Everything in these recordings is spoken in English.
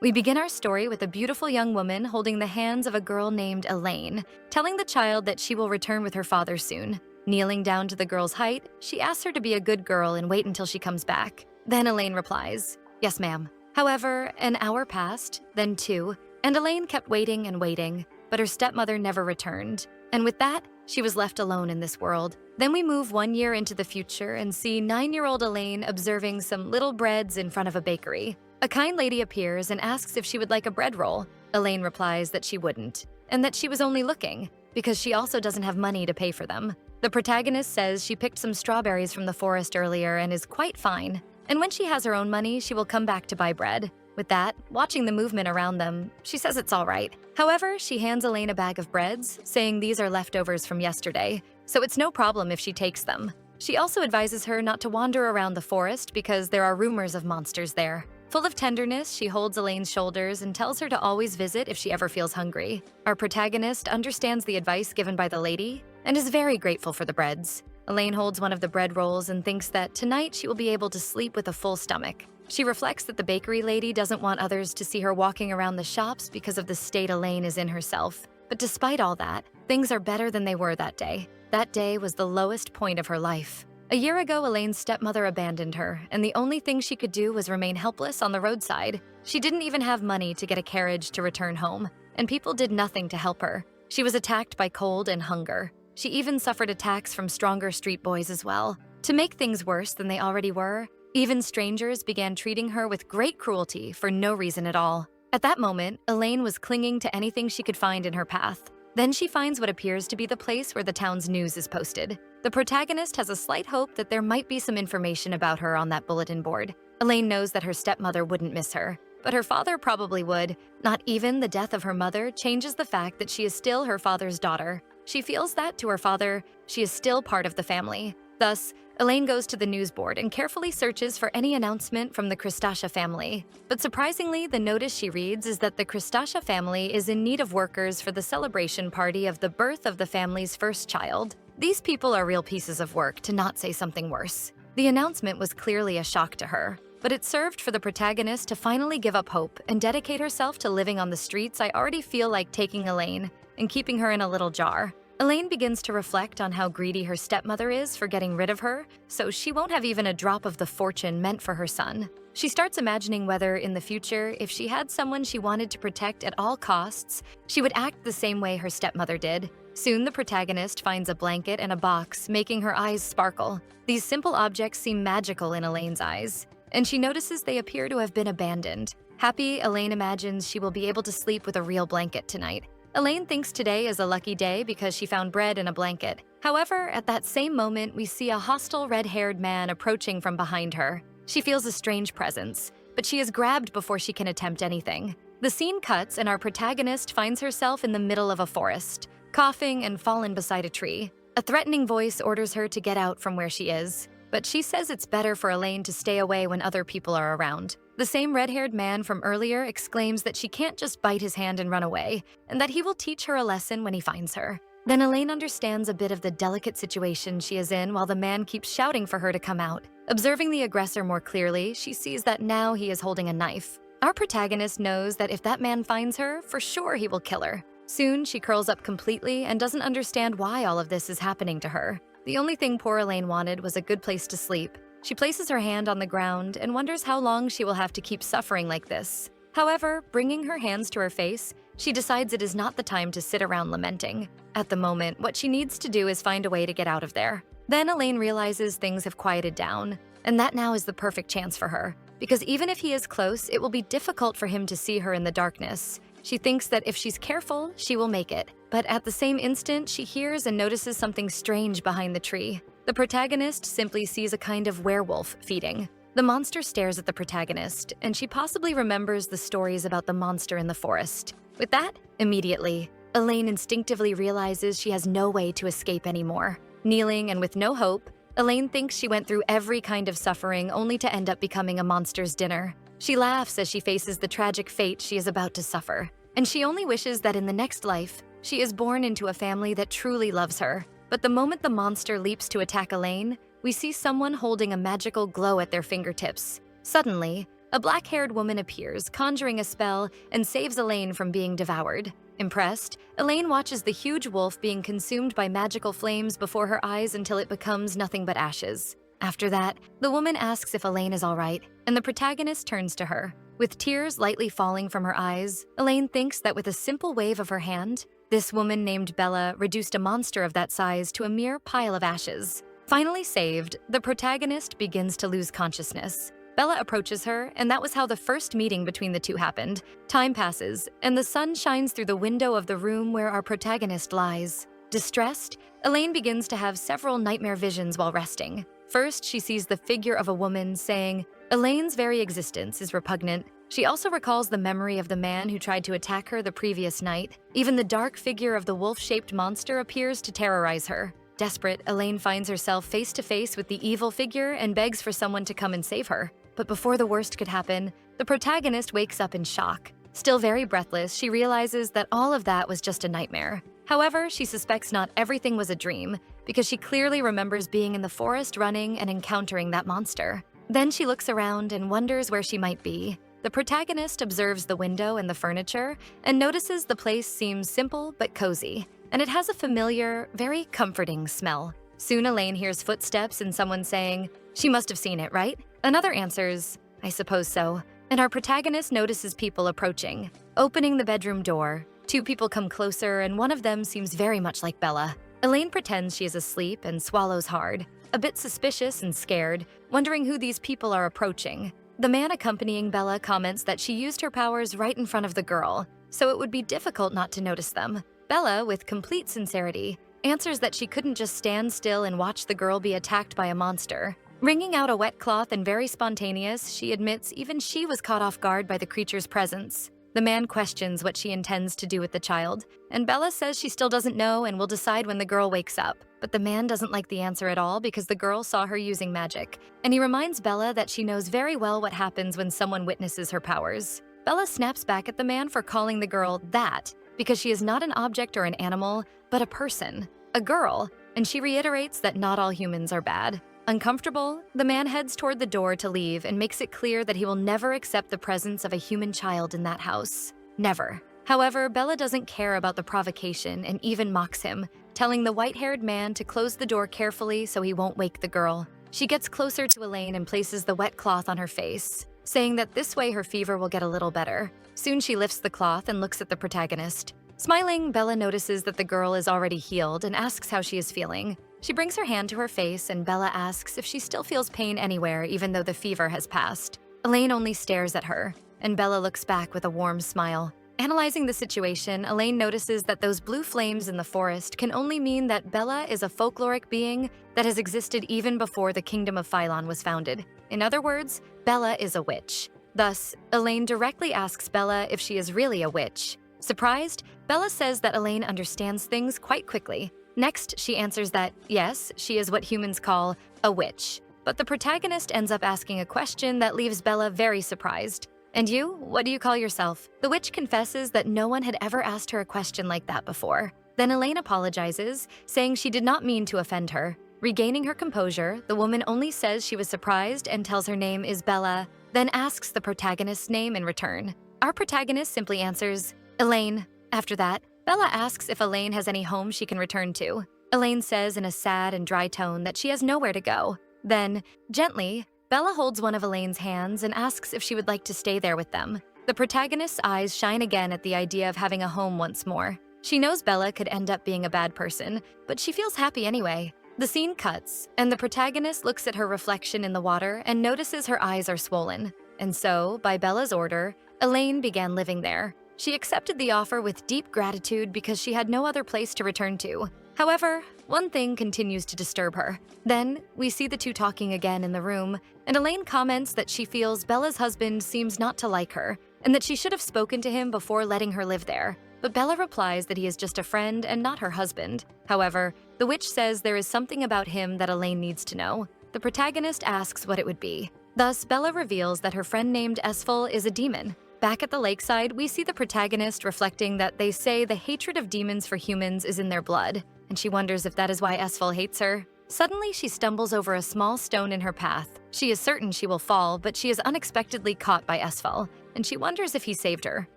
We begin our story with a beautiful young woman holding the hands of a girl named Elaine, telling the child that she will return with her father soon. Kneeling down to the girl's height, she asks her to be a good girl and wait until she comes back. Then Elaine replies, "Yes, ma'am." However, an hour passed, then two, and Elaine kept waiting and waiting, but her stepmother never returned. And with that, she was left alone in this world. Then we move 1 year into the future and see 9-year-old Elaine observing some little breads in front of a bakery. A kind lady appears and asks if she would like a bread roll. Elaine replies that she wouldn't, and that she was only looking, because she also doesn't have money to pay for them. The protagonist says she picked some strawberries from the forest earlier and is quite fine, and when she has her own money, she will come back to buy bread. With that, watching the movement around them, she says it's all right. However, she hands Elaine a bag of breads, saying these are leftovers from yesterday, so it's no problem if she takes them. She also advises her not to wander around the forest because there are rumors of monsters there. Full of tenderness, she holds Elaine's shoulders and tells her to always visit if she ever feels hungry. Our protagonist understands the advice given by the lady and is very grateful for the breads. Elaine holds one of the bread rolls and thinks that tonight she will be able to sleep with a full stomach. She reflects that the bakery lady doesn't want others to see her walking around the shops because of the state Elaine is in herself. But despite all that, things are better than they were that day. That day was the lowest point of her life. A year ago, Elaine's stepmother abandoned her, and the only thing she could do was remain helpless on the roadside. She didn't even have money to get a carriage to return home, and people did nothing to help her. She was attacked by cold and hunger. She even suffered attacks from stronger street boys as well. To make things worse than they already were, even strangers began treating her with great cruelty for no reason at all. At that moment, Elaine was clinging to anything she could find in her path. Then she finds what appears to be the place where the town's news is posted. The protagonist has a slight hope that there might be some information about her on that bulletin board. Elaine knows that her stepmother wouldn't miss her, but her father probably would. Not even the death of her mother changes the fact that she is still her father's daughter. She feels that, to her father, she is still part of the family. Thus, Elaine goes to the news board and carefully searches for any announcement from the Cristacea family. But surprisingly, the notice she reads is that the Cristacea family is in need of workers for the celebration party of the birth of the family's first child. These people are real pieces of work, to not say something worse. The announcement was clearly a shock to her, but it served for the protagonist to finally give up hope and dedicate herself to living on the streets. I already feel like taking Elaine and keeping her in a little jar. Elaine begins to reflect on how greedy her stepmother is for getting rid of her, so she won't have even a drop of the fortune meant for her son. She starts imagining whether, in the future, if she had someone she wanted to protect at all costs, she would act the same way her stepmother did. Soon, the protagonist finds a blanket and a box, making her eyes sparkle. These simple objects seem magical in Elaine's eyes, and she notices they appear to have been abandoned. Happy, Elaine imagines she will be able to sleep with a real blanket tonight. Elaine thinks today is a lucky day because she found bread in a blanket. However, at that same moment, we see a hostile red-haired man approaching from behind her. She feels a strange presence, but she is grabbed before she can attempt anything. The scene cuts and our protagonist finds herself in the middle of a forest, coughing and fallen beside a tree. A threatening voice orders her to get out from where she is, but she says it's better for Elaine to stay away when other people are around. The same red-haired man from earlier exclaims that she can't just bite his hand and run away, and that he will teach her a lesson when he finds her. Then Elaine understands a bit of the delicate situation she is in while the man keeps shouting for her to come out. Observing the aggressor more clearly, she sees that now he is holding a knife. Our protagonist knows that if that man finds her, for sure he will kill her. Soon, she curls up completely and doesn't understand why all of this is happening to her. The only thing poor Elaine wanted was a good place to sleep. She places her hand on the ground and wonders how long she will have to keep suffering like this. However, bringing her hands to her face, she decides it is not the time to sit around lamenting. At the moment, what she needs to do is find a way to get out of there. Then Elaine realizes things have quieted down, and that now is the perfect chance for her. Because even if he is close, it will be difficult for him to see her in the darkness. She thinks that if she's careful, she will make it. But at the same instant, she hears and notices something strange behind the tree. The protagonist simply sees a kind of werewolf feeding. The monster stares at the protagonist, and she possibly remembers the stories about the monster in the forest. With that, immediately, Elaine instinctively realizes she has no way to escape anymore. Kneeling and with no hope, Elaine thinks she went through every kind of suffering only to end up becoming a monster's dinner. She laughs as she faces the tragic fate she is about to suffer, and she only wishes that in the next life, she is born into a family that truly loves her. But the moment the monster leaps to attack Elaine, we see someone holding a magical glow at their fingertips. Suddenly, a black-haired woman appears, conjuring a spell, and saves Elaine from being devoured. Impressed, Elaine watches the huge wolf being consumed by magical flames before her eyes until it becomes nothing but ashes. After that, the woman asks if Elaine is all right, and the protagonist turns to her. With tears lightly falling from her eyes, Elaine thinks that with a simple wave of her hand, this woman named Bella reduced a monster of that size to a mere pile of ashes. Finally saved, the protagonist begins to lose consciousness. Bella approaches her, and that was how the first meeting between the two happened. Time passes, and the sun shines through the window of the room where our protagonist lies. Distressed, Elaine begins to have several nightmare visions while resting. First, she sees the figure of a woman saying, Elaine's very existence is repugnant. She also recalls the memory of the man who tried to attack her the previous night. Even the dark figure of the wolf-shaped monster appears to terrorize her. Desperate, Elaine finds herself face to face with the evil figure and begs for someone to come and save her. But before the worst could happen, the protagonist wakes up in shock. Still very breathless, she realizes that all of that was just a nightmare. However, she suspects not everything was a dream, because she clearly remembers being in the forest running and encountering that monster. Then she looks around and wonders where she might be. The protagonist observes the window and the furniture and notices the place seems simple but cozy, and it has a familiar, very comforting smell. Soon Elaine hears footsteps and someone saying, "She must have seen it, right?" Another answers, "I suppose so." And our protagonist notices people approaching. Opening the bedroom door, two people come closer and one of them seems very much like Bella. Elaine pretends she is asleep and swallows hard, a bit suspicious and scared, wondering who these people are approaching. The man accompanying Bella comments that she used her powers right in front of the girl, so it would be difficult not to notice them. Bella, with complete sincerity, answers that she couldn't just stand still and watch the girl be attacked by a monster. Wringing out a wet cloth and very spontaneous, she admits even she was caught off guard by the creature's presence. The man questions what she intends to do with the child, and Bella says she still doesn't know and will decide when the girl wakes up. But the man doesn't like the answer at all because the girl saw her using magic, and he reminds Bella that she knows very well what happens when someone witnesses her powers. Bella snaps back at the man for calling the girl that, because she is not an object or an animal, but a person, a girl, and she reiterates that not all humans are bad. Uncomfortable, the man heads toward the door to leave and makes it clear that he will never accept the presence of a human child in that house. Never. However, Bella doesn't care about the provocation and even mocks him, telling the white-haired man to close the door carefully so he won't wake the girl. She gets closer to Elaine and places the wet cloth on her face, saying that this way her fever will get a little better. Soon she lifts the cloth and looks at the protagonist. Smiling, Bella notices that the girl is already healed and asks how she is feeling. She brings her hand to her face and Bella asks if she still feels pain anywhere even though the fever has passed. Elaine only stares at her, and Bella looks back with a warm smile. Analyzing the situation, Elaine notices that those blue flames in the forest can only mean that Bella is a folkloric being that has existed even before the Kingdom of Phylon was founded. In other words, Bella is a witch. Thus, Elaine directly asks Bella if she is really a witch. Surprised, Bella says that Elaine understands things quite quickly. Next, she answers that, yes, she is what humans call a witch. But the protagonist ends up asking a question that leaves Bella very surprised. "And you? What do you call yourself?" The witch confesses that no one had ever asked her a question like that before. Then Elaine apologizes, saying she did not mean to offend her. Regaining her composure, the woman only says she was surprised and tells her name is Bella, then asks the protagonist's name in return. Our protagonist simply answers, "Elaine." After that, Bella asks if Elaine has any home she can return to. Elaine says in a sad and dry tone that she has nowhere to go. Then, gently, Bella holds one of Elaine's hands and asks if she would like to stay there with them. The protagonist's eyes shine again at the idea of having a home once more. She knows Bella could end up being a bad person, but she feels happy anyway. The scene cuts, and the protagonist looks at her reflection in the water and notices her eyes are swollen. And so, by Bella's order, Elaine began living there. She accepted the offer with deep gratitude because she had no other place to return to. However, one thing continues to disturb her. Then, we see the two talking again in the room, and Elaine comments that she feels Bella's husband seems not to like her, and that she should have spoken to him before letting her live there. But Bella replies that he is just a friend and not her husband. However, the witch says there is something about him that Elaine needs to know. The protagonist asks what it would be. Thus, Bella reveals that her friend named Esful is a demon. Back at the lakeside, we see the protagonist reflecting that they say the hatred of demons for humans is in their blood, and she wonders if that is why Esful hates her. Suddenly, she stumbles over a small stone in her path. She is certain she will fall, but she is unexpectedly caught by Esfel, and she wonders if he saved her.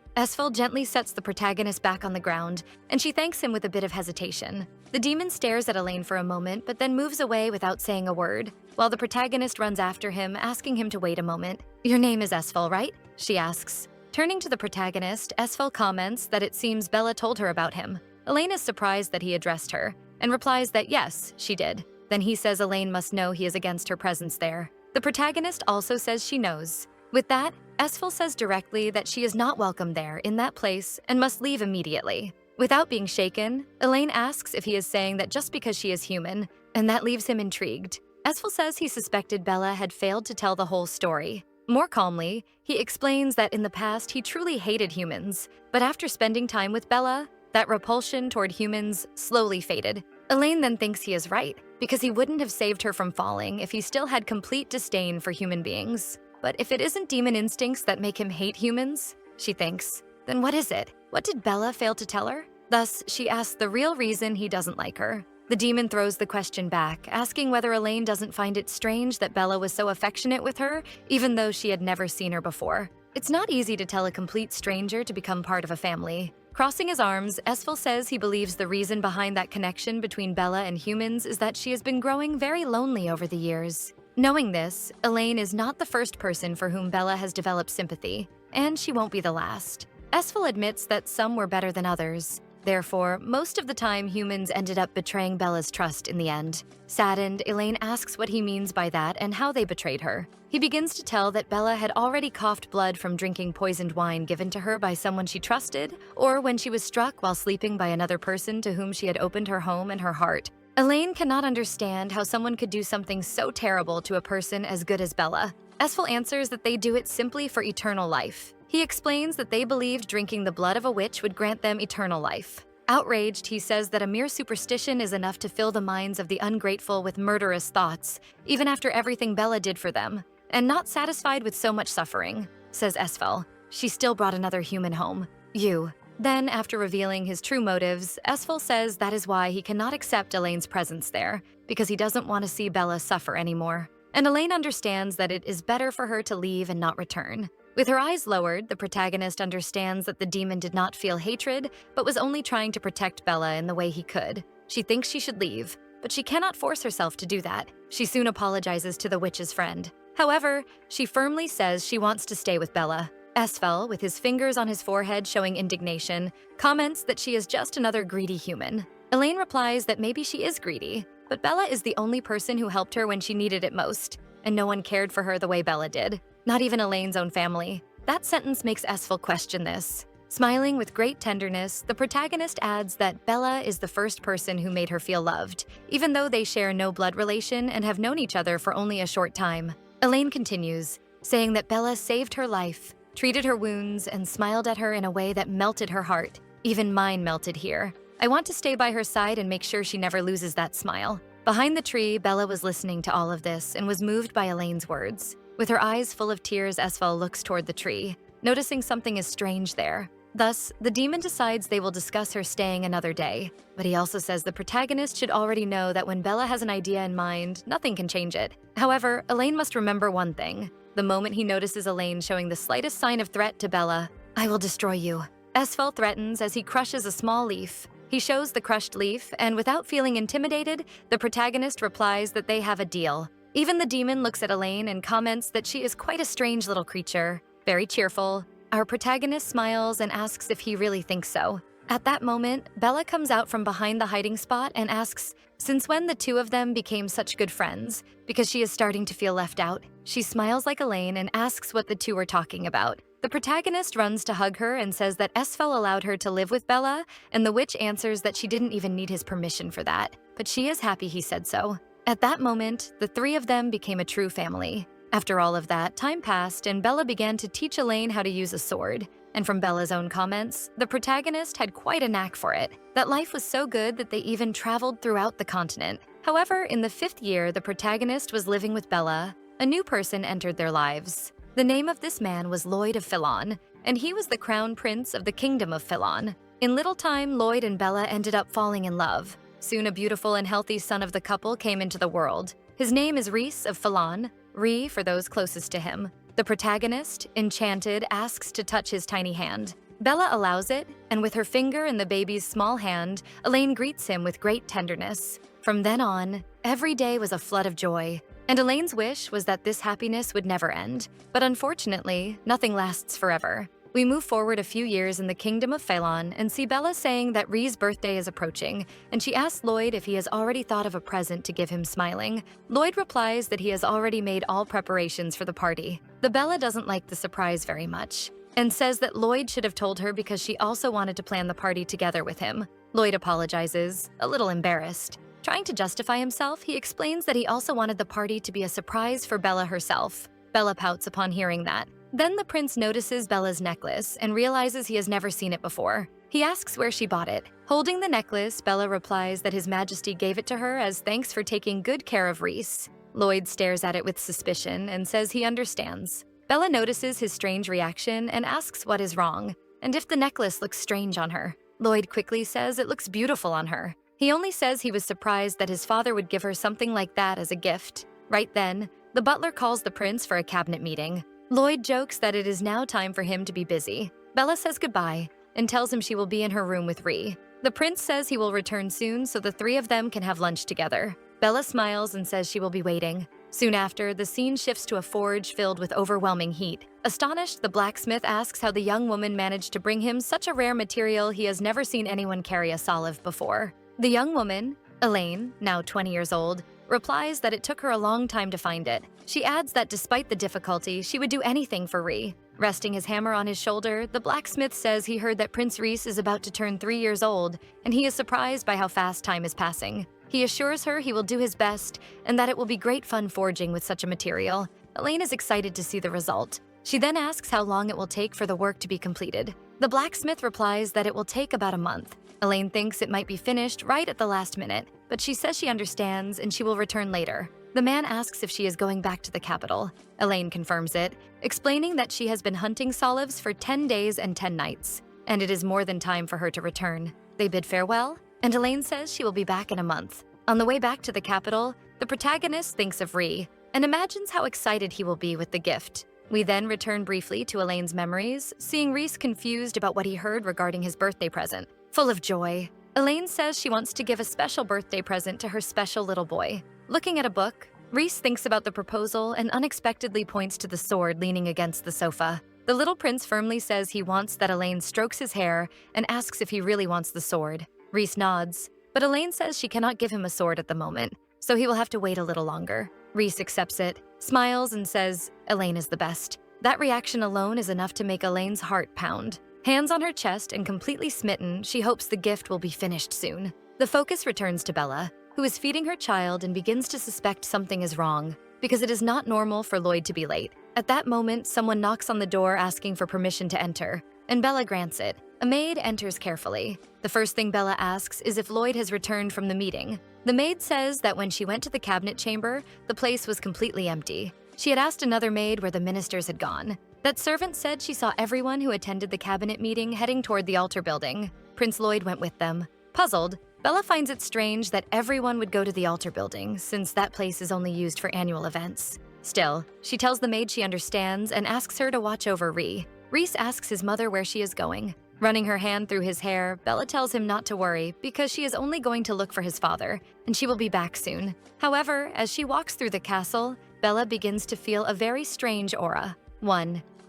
Esfel gently sets the protagonist back on the ground, and she thanks him with a bit of hesitation. The demon stares at Elaine for a moment, but then moves away without saying a word, while the protagonist runs after him, asking him to wait a moment. "Your name is Esfel, right?" she asks. Turning to the protagonist, Esfel comments that it seems Bella told her about him. Elaine is surprised that he addressed her, and replies that yes, she did. Then he says Elaine must know he is against her presence there. The protagonist also says she knows. With that, Esfel says directly that she is not welcome there in that place and must leave immediately. Without being shaken, Elaine asks if he is saying that just because she is human, and that leaves him intrigued. Esfel says he suspected Bella had failed to tell the whole story. More calmly, he explains that in the past he truly hated humans, but after spending time with Bella, that repulsion toward humans slowly faded. Elaine then thinks he is right, because he wouldn't have saved her from falling if he still had complete disdain for human beings. But if it isn't demon instincts that make him hate humans, she thinks, then what is it? What did Bella fail to tell her? Thus, she asks the real reason he doesn't like her. The demon throws the question back, asking whether Elaine doesn't find it strange that Bella was so affectionate with her, even though she had never seen her before. It's not easy to tell a complete stranger to become part of a family. Crossing his arms, Esfel says he believes the reason behind that connection between Bella and humans is that she has been growing very lonely over the years. Knowing this, Elaine is not the first person for whom Bella has developed sympathy, and she won't be the last. Esfel admits that some were better than others. Therefore, most of the time humans ended up betraying Bella's trust in the end. Saddened, Elaine asks what he means by that and how they betrayed her. He begins to tell that Bella had already coughed blood from drinking poisoned wine given to her by someone she trusted, or when she was struck while sleeping by another person to whom she had opened her home and her heart. Elaine cannot understand how someone could do something so terrible to a person as good as Bella. Esfel answers that they do it simply for eternal life. He explains that they believed drinking the blood of a witch would grant them eternal life. Outraged, he says that a mere superstition is enough to fill the minds of the ungrateful with murderous thoughts, even after everything Bella did for them. And not satisfied with so much suffering, says Esfel, she still brought another human home, you. Then, after revealing his true motives, Esfel says that is why he cannot accept Elaine's presence there, because he doesn't want to see Bella suffer anymore. And Elaine understands that it is better for her to leave and not return. With her eyes lowered, the protagonist understands that the demon did not feel hatred, but was only trying to protect Bella in the way he could. She thinks she should leave, but she cannot force herself to do that. She soon apologizes to the witch's friend. However, she firmly says she wants to stay with Bella. Esfel, with his fingers on his forehead showing indignation, comments that she is just another greedy human. Elaine replies that maybe she is greedy, but Bella is the only person who helped her when she needed it most, and no one cared for her the way Bella did. Not even Elaine's own family. That sentence makes Esfel question this. Smiling with great tenderness, the protagonist adds that Bella is the first person who made her feel loved, even though they share no blood relation and have known each other for only a short time. Elaine continues, saying that Bella saved her life, treated her wounds, and smiled at her in a way that melted her heart. Even mine melted here. I want to stay by her side and make sure she never loses that smile. Behind the tree, Bella was listening to all of this and was moved by Elaine's words. With her eyes full of tears, Esfel looks toward the tree, noticing something is strange there. Thus, the demon decides they will discuss her staying another day, but he also says the protagonist should already know that when Bella has an idea in mind, nothing can change it. However, Elaine must remember one thing. The moment he notices Elaine showing the slightest sign of threat to Bella, I will destroy you. Esfel threatens as he crushes a small leaf. He shows the crushed leaf, and without feeling intimidated, the protagonist replies that they have a deal. Even the demon looks at Elaine and comments that she is quite a strange little creature, very cheerful. Our protagonist smiles and asks if he really thinks so. At that moment, Bella comes out from behind the hiding spot and asks, since when the two of them became such good friends, because she is starting to feel left out. She smiles like Elaine and asks what the two were talking about. The protagonist runs to hug her and says that Esfel allowed her to live with Bella, and the witch answers that she didn't even need his permission for that, but she is happy he said so. At that moment, the three of them became a true family. After all of that, time passed and Bella began to teach Elaine how to use a sword. And from Bella's own comments, the protagonist had quite a knack for it. That life was so good that they even traveled throughout the continent. However, in the 5th year the protagonist was living with Bella, a new person entered their lives. The name of this man was Lloyd of Philon, and he was the crown prince of the kingdom of Philon. In little time, Lloyd and Bella ended up falling in love. Soon a beautiful and healthy son of the couple came into the world. His name is Reese of Falan, Re for those closest to him. The protagonist, enchanted, asks to touch his tiny hand. Bella allows it, and with her finger in the baby's small hand, Elaine greets him with great tenderness. From then on, every day was a flood of joy, and Elaine's wish was that this happiness would never end. But unfortunately, nothing lasts forever. We move forward a few years in the kingdom of Phelan and see Bella saying that Ree's birthday is approaching, and she asks Lloyd if he has already thought of a present to give him, smiling. Lloyd replies that he has already made all preparations for the party. The Bella doesn't like the surprise very much, and says that Lloyd should have told her because she also wanted to plan the party together with him. Lloyd apologizes, a little embarrassed. Trying to justify himself, he explains that he also wanted the party to be a surprise for Bella herself. Bella pouts upon hearing that. Then the prince notices Bella's necklace and realizes he has never seen it before. He asks where she bought it. Holding the necklace, Bella replies that His Majesty gave it to her as thanks for taking good care of Reese. Lloyd stares at it with suspicion and says he understands. Bella notices his strange reaction and asks what is wrong, and if the necklace looks strange on her. Lloyd quickly says it looks beautiful on her. He only says he was surprised that his father would give her something like that as a gift. Right then, the butler calls the prince for a cabinet meeting. Lloyd jokes that it is now time for him to be busy. Bella says goodbye and tells him she will be in her room with Ree. The prince says he will return soon so the three of them can have lunch together. Bella smiles and says she will be waiting. Soon after, the scene shifts to a forge filled with overwhelming heat. Astonished, the blacksmith asks how the young woman managed to bring him such a rare material he has never seen anyone carry a salve before. The young woman, Elaine, now 20 years old, replies that it took her a long time to find it. She adds that despite the difficulty, she would do anything for Ree. Resting his hammer on his shoulder, the blacksmith says he heard that Prince Reese is about to turn 3 years old, and he is surprised by how fast time is passing. He assures her he will do his best, and that it will be great fun forging with such a material. Elaine is excited to see the result. She then asks how long it will take for the work to be completed. The blacksmith replies that it will take about a month. Elaine thinks it might be finished right at the last minute, but she says she understands and she will return later. The man asks if she is going back to the capital. Elaine confirms it, explaining that she has been hunting salves for 10 days and 10 nights, and it is more than time for her to return. They bid farewell, and Elaine says she will be back in a month. On the way back to the capital, the protagonist thinks of Ree and imagines how excited he will be with the gift. We then return briefly to Elaine's memories, seeing Reese confused about what he heard regarding his birthday present. Full of joy, Elaine says she wants to give a special birthday present to her special little boy. Looking at a book, Reese thinks about the proposal and unexpectedly points to the sword leaning against the sofa. The little prince firmly says he wants that Elaine strokes his hair and asks if he really wants the sword. Reese nods, but Elaine says she cannot give him a sword at the moment, so he will have to wait a little longer. Reese accepts it, smiles, and says Elaine is the best. That reaction alone is enough to make Elaine's heart pound. Hands on her chest and completely smitten, she hopes the gift will be finished soon. The focus returns to Bella, who is feeding her child and begins to suspect something is wrong, because it is not normal for Lloyd to be late. At that moment, someone knocks on the door asking for permission to enter, and Bella grants it. A maid enters carefully. The first thing Bella asks is if Lloyd has returned from the meeting. The maid says that when she went to the cabinet chamber, the place was completely empty. She had asked another maid where the ministers had gone. That servant said she saw everyone who attended the cabinet meeting heading toward the altar building. Prince Lloyd went with them. Puzzled, Bella finds it strange that everyone would go to the altar building, since that place is only used for annual events. Still, she tells the maid she understands and asks her to watch over Ree. Reese asks his mother where she is going. Running her hand through his hair, Bella tells him not to worry because she is only going to look for his father, and she will be back soon. However, as she walks through the castle, Bella begins to feel a very strange aura.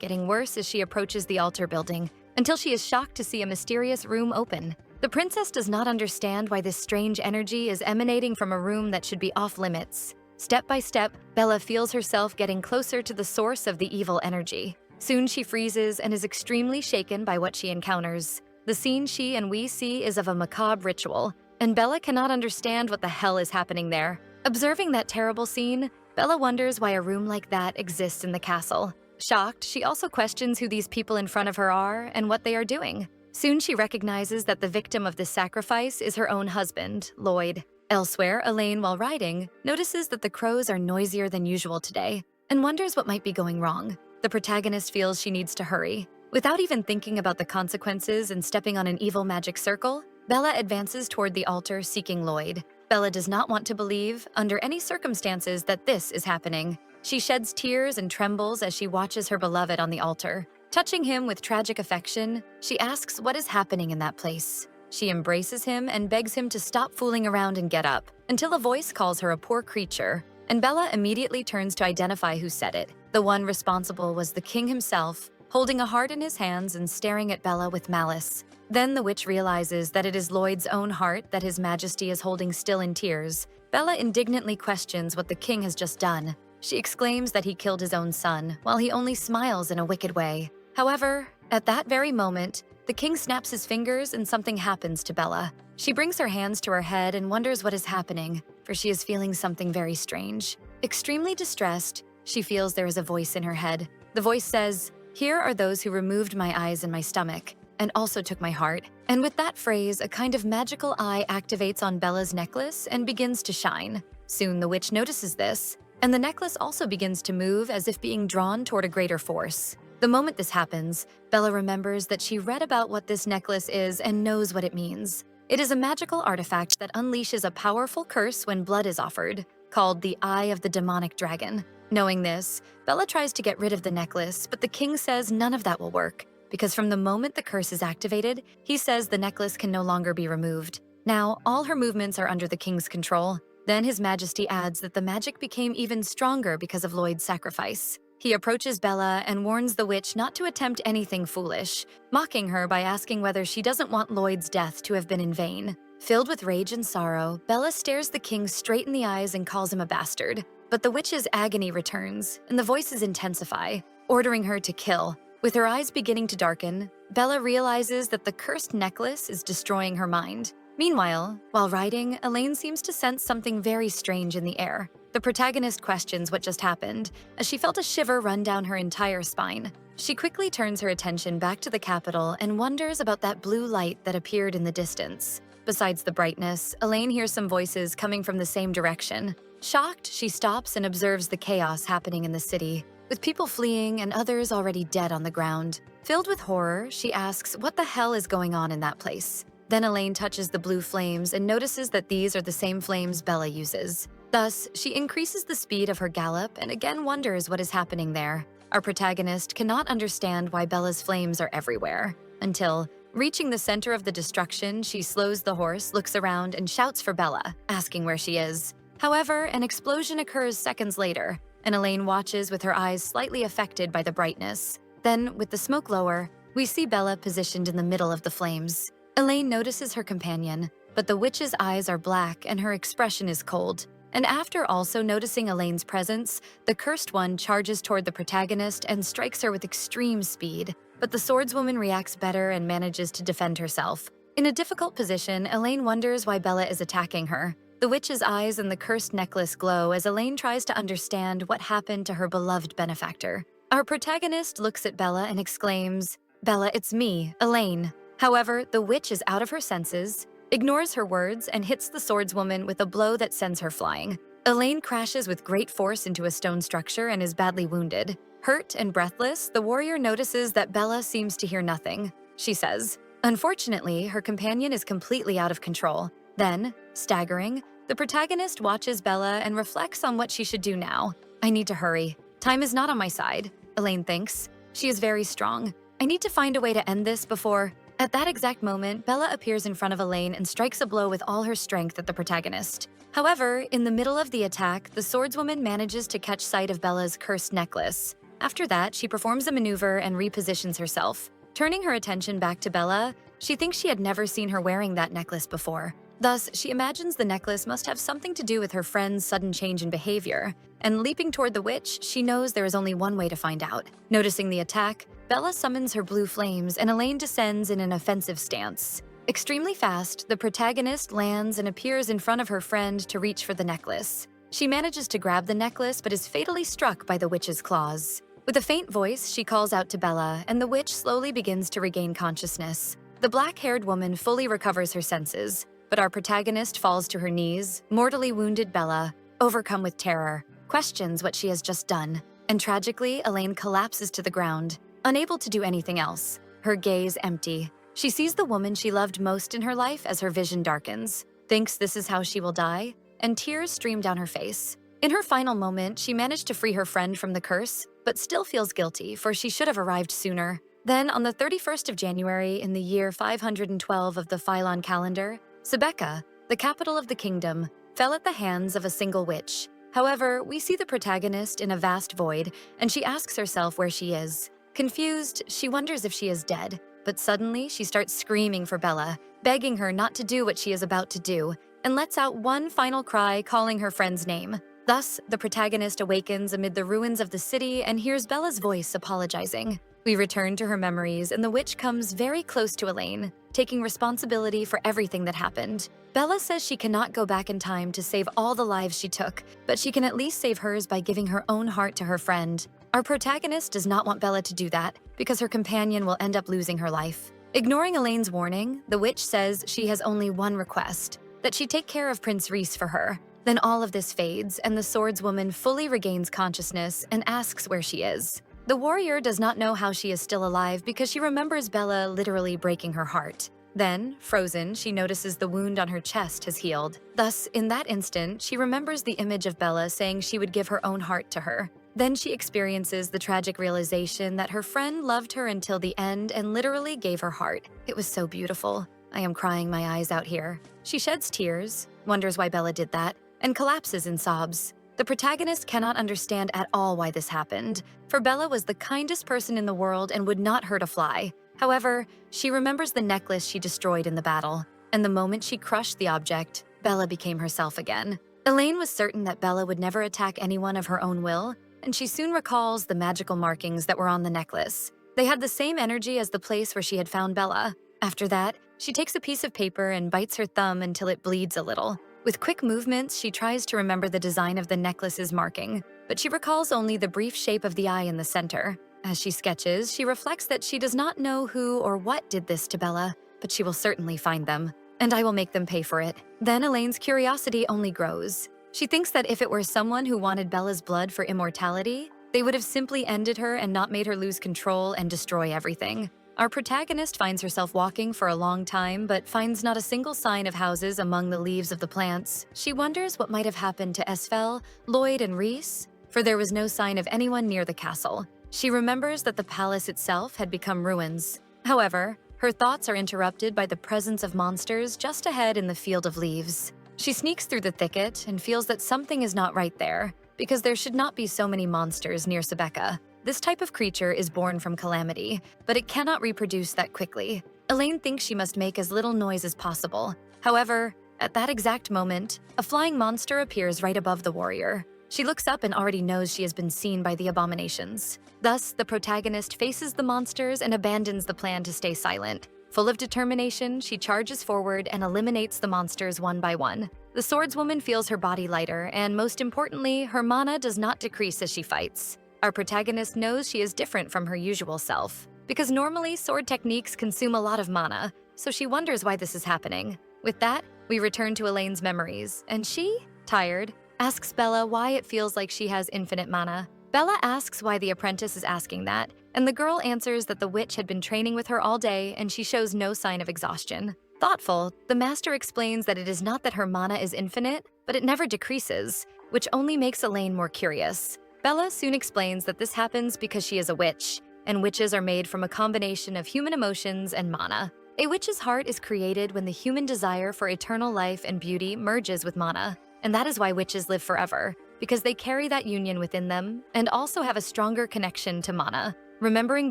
Getting worse as she approaches the altar building, until she is shocked to see a mysterious room open. The princess does not understand why this strange energy is emanating from a room that should be off limits. Step by step, Bella feels herself getting closer to the source of the evil energy. Soon she freezes and is extremely shaken by what she encounters. The scene she and we see is of a macabre ritual, and Bella cannot understand what the hell is happening there. Observing that terrible scene, Bella wonders why a room like that exists in the castle. Shocked, she also questions who these people in front of her are and what they are doing. Soon she recognizes that the victim of this sacrifice is her own husband, Lloyd. Elsewhere, Elaine, while riding, notices that the crows are noisier than usual today and wonders what might be going wrong. The protagonist feels she needs to hurry. Without even thinking about the consequences and stepping on an evil magic circle, Bella advances toward the altar seeking Lloyd. Bella does not want to believe, under any circumstances, that this is happening. She sheds tears and trembles as she watches her beloved on the altar. Touching him with tragic affection, she asks what is happening in that place. She embraces him and begs him to stop fooling around and get up, until a voice calls her a poor creature, and Bella immediately turns to identify who said it. The one responsible was the king himself, holding a heart in his hands and staring at Bella with malice. Then the witch realizes that it is Lloyd's own heart that his majesty is holding still in tears. Bella indignantly questions what the king has just done. She exclaims that he killed his own son, while he only smiles in a wicked way. However, at that very moment, the king snaps his fingers and something happens to Bella. She brings her hands to her head and wonders what is happening, for she is feeling something very strange. Extremely distressed, she feels there is a voice in her head. The voice says, "Here are those who removed my eyes and my stomach, and also took my heart." And with that phrase, a kind of magical eye activates on Bella's necklace and begins to shine. Soon the witch notices this, and the necklace also begins to move as if being drawn toward a greater force. The moment this happens, Bella remembers that she read about what this necklace is and knows what it means. It is a magical artifact that unleashes a powerful curse when blood is offered, called the Eye of the Demonic Dragon. Knowing this, Bella tries to get rid of the necklace, but the king says none of that will work, because from the moment the curse is activated, he says the necklace can no longer be removed. Now, all her movements are under the king's control. Then His Majesty adds that the magic became even stronger because of Lloyd's sacrifice. He approaches Bella and warns the witch not to attempt anything foolish, mocking her by asking whether she doesn't want Lloyd's death to have been in vain. Filled with rage and sorrow, Bella stares the king straight in the eyes and calls him a bastard. But the witch's agony returns, and the voices intensify, ordering her to kill. With her eyes beginning to darken, Bella realizes that the cursed necklace is destroying her mind. Meanwhile, while riding, Elaine seems to sense something very strange in the air. The protagonist questions what just happened, as she felt a shiver run down her entire spine. She quickly turns her attention back to the capital and wonders about that blue light that appeared in the distance. Besides the brightness, Elaine hears some voices coming from the same direction. Shocked, she stops and observes the chaos happening in the city, with people fleeing and others already dead on the ground. Filled with horror, she asks what the hell is going on in that place. Then Elaine touches the blue flames and notices that these are the same flames Bella uses. Thus, she increases the speed of her gallop and again wonders what is happening there. Our protagonist cannot understand why Bella's flames are everywhere, until, reaching the center of the destruction, she slows the horse, looks around, and shouts for Bella, asking where she is. However, an explosion occurs seconds later, and Elaine watches with her eyes slightly affected by the brightness. Then, with the smoke lower, we see Bella positioned in the middle of the flames. Elaine notices her companion, but the witch's eyes are black and her expression is cold. And after also noticing Elaine's presence, the cursed one charges toward the protagonist and strikes her with extreme speed. But the swordswoman reacts better and manages to defend herself. In a difficult position, Elaine wonders why Bella is attacking her. The witch's eyes and the cursed necklace glow as Elaine tries to understand what happened to her beloved benefactor. Our protagonist looks at Bella and exclaims, "Bella, it's me, Elaine." However, the witch is out of her senses, ignores her words, and hits the swordswoman with a blow that sends her flying. Elaine crashes with great force into a stone structure and is badly wounded. Hurt and breathless, the warrior notices that Bella seems to hear nothing. She says, unfortunately, her companion is completely out of control. Then, staggering, the protagonist watches Bella and reflects on what she should do now. "I need to hurry. Time is not on my side," Elaine thinks. She is very strong. "I need to find a way to end this before..." At that exact moment, Bella appears in front of Elaine and strikes a blow with all her strength at the protagonist. However, in the middle of the attack, the swordswoman manages to catch sight of Bella's cursed necklace. After that, she performs a maneuver and repositions herself. Turning her attention back to Bella, she thinks she had never seen her wearing that necklace before. Thus, she imagines the necklace must have something to do with her friend's sudden change in behavior. And leaping toward the witch, she knows there is only one way to find out. Noticing the attack, Bella summons her blue flames and Elaine descends in an offensive stance. Extremely fast, the protagonist lands and appears in front of her friend to reach for the necklace. She manages to grab the necklace but is fatally struck by the witch's claws. With a faint voice, she calls out to Bella, and the witch slowly begins to regain consciousness. The black-haired woman fully recovers her senses, but our protagonist falls to her knees. Mortally wounded Bella, overcome with terror, questions what she has just done. And tragically, Elaine collapses to the ground, unable to do anything else, her gaze empty. She sees the woman she loved most in her life as her vision darkens, thinks this is how she will die, and tears stream down her face. In her final moment, she managed to free her friend from the curse, but still feels guilty, for she should have arrived sooner. Then, on the 31st of January in the year 512 of the Phylon calendar, Sebeca, the capital of the kingdom, fell at the hands of a single witch. However, we see the protagonist in a vast void, and she asks herself where she is. Confused, she wonders if she is dead, but suddenly she starts screaming for Bella, begging her not to do what she is about to do, and lets out one final cry calling her friend's name. Thus, the protagonist awakens amid the ruins of the city and hears Bella's voice apologizing. We return to her memories, and the witch comes very close to Elaine, taking responsibility for everything that happened. Bella says she cannot go back in time to save all the lives she took, but she can at least save hers by giving her own heart to her friend. Our protagonist does not want Bella to do that, because her companion will end up losing her life. Ignoring Elaine's warning, the witch says she has only one request, that she take care of Prince Reese for her. Then all of this fades, and the swordswoman fully regains consciousness and asks where she is. The warrior does not know how she is still alive because she remembers Bella literally breaking her heart. Then, frozen, she notices the wound on her chest has healed. Thus, in that instant, she remembers the image of Bella saying she would give her own heart to her. Then she experiences the tragic realization that her friend loved her until the end and literally gave her heart. It was so beautiful. I am crying my eyes out here. She sheds tears, wonders why Bella did that, and collapses in sobs. The protagonist cannot understand at all why this happened, for Bella was the kindest person in the world and would not hurt a fly. However, she remembers the necklace she destroyed in the battle, and the moment she crushed the object, Bella became herself again. Elaine was certain that Bella would never attack anyone of her own will, and she soon recalls the magical markings that were on the necklace. They had the same energy as the place where she had found Bella. After that, she takes a piece of paper and bites her thumb until it bleeds a little. With quick movements, she tries to remember the design of the necklace's marking, but she recalls only the brief shape of the eye in the center. As she sketches, she reflects that she does not know who or what did this to Bella, but she will certainly find them, and I will make them pay for it. Then Elaine's curiosity only grows. She thinks that if it were someone who wanted Bella's blood for immortality, they would have simply ended her and not made her lose control and destroy everything. Our protagonist finds herself walking for a long time, but finds not a single sign of houses among the leaves of the plants. She wonders what might have happened to Esfel, Lloyd, and Reese, for there was no sign of anyone near the castle. She remembers that the palace itself had become ruins. However, her thoughts are interrupted by the presence of monsters just ahead in the field of leaves. She sneaks through the thicket and feels that something is not right there, because there should not be so many monsters near Sebeca. This type of creature is born from calamity, but it cannot reproduce that quickly. Elaine thinks she must make as little noise as possible. However, at that exact moment, a flying monster appears right above the warrior. She looks up and already knows she has been seen by the abominations. Thus, the protagonist faces the monsters and abandons the plan to stay silent. Full of determination, she charges forward and eliminates the monsters one by one. The swordswoman feels her body lighter, and most importantly, her mana does not decrease as she fights. Our protagonist knows she is different from her usual self, because normally sword techniques consume a lot of mana, so she wonders why this is happening. With that, we return to Elaine's memories, and she, tired, asks Bella why it feels like she has infinite mana. Bella asks why the apprentice is asking that, and the girl answers that the witch had been training with her all day and she shows no sign of exhaustion. Thoughtful, the master explains that it is not that her mana is infinite, but it never decreases, which only makes Elaine more curious. Bella soon explains that this happens because she is a witch, and witches are made from a combination of human emotions and mana. A witch's heart is created when the human desire for eternal life and beauty merges with mana, and that is why witches live forever, because they carry that union within them and also have a stronger connection to mana. Remembering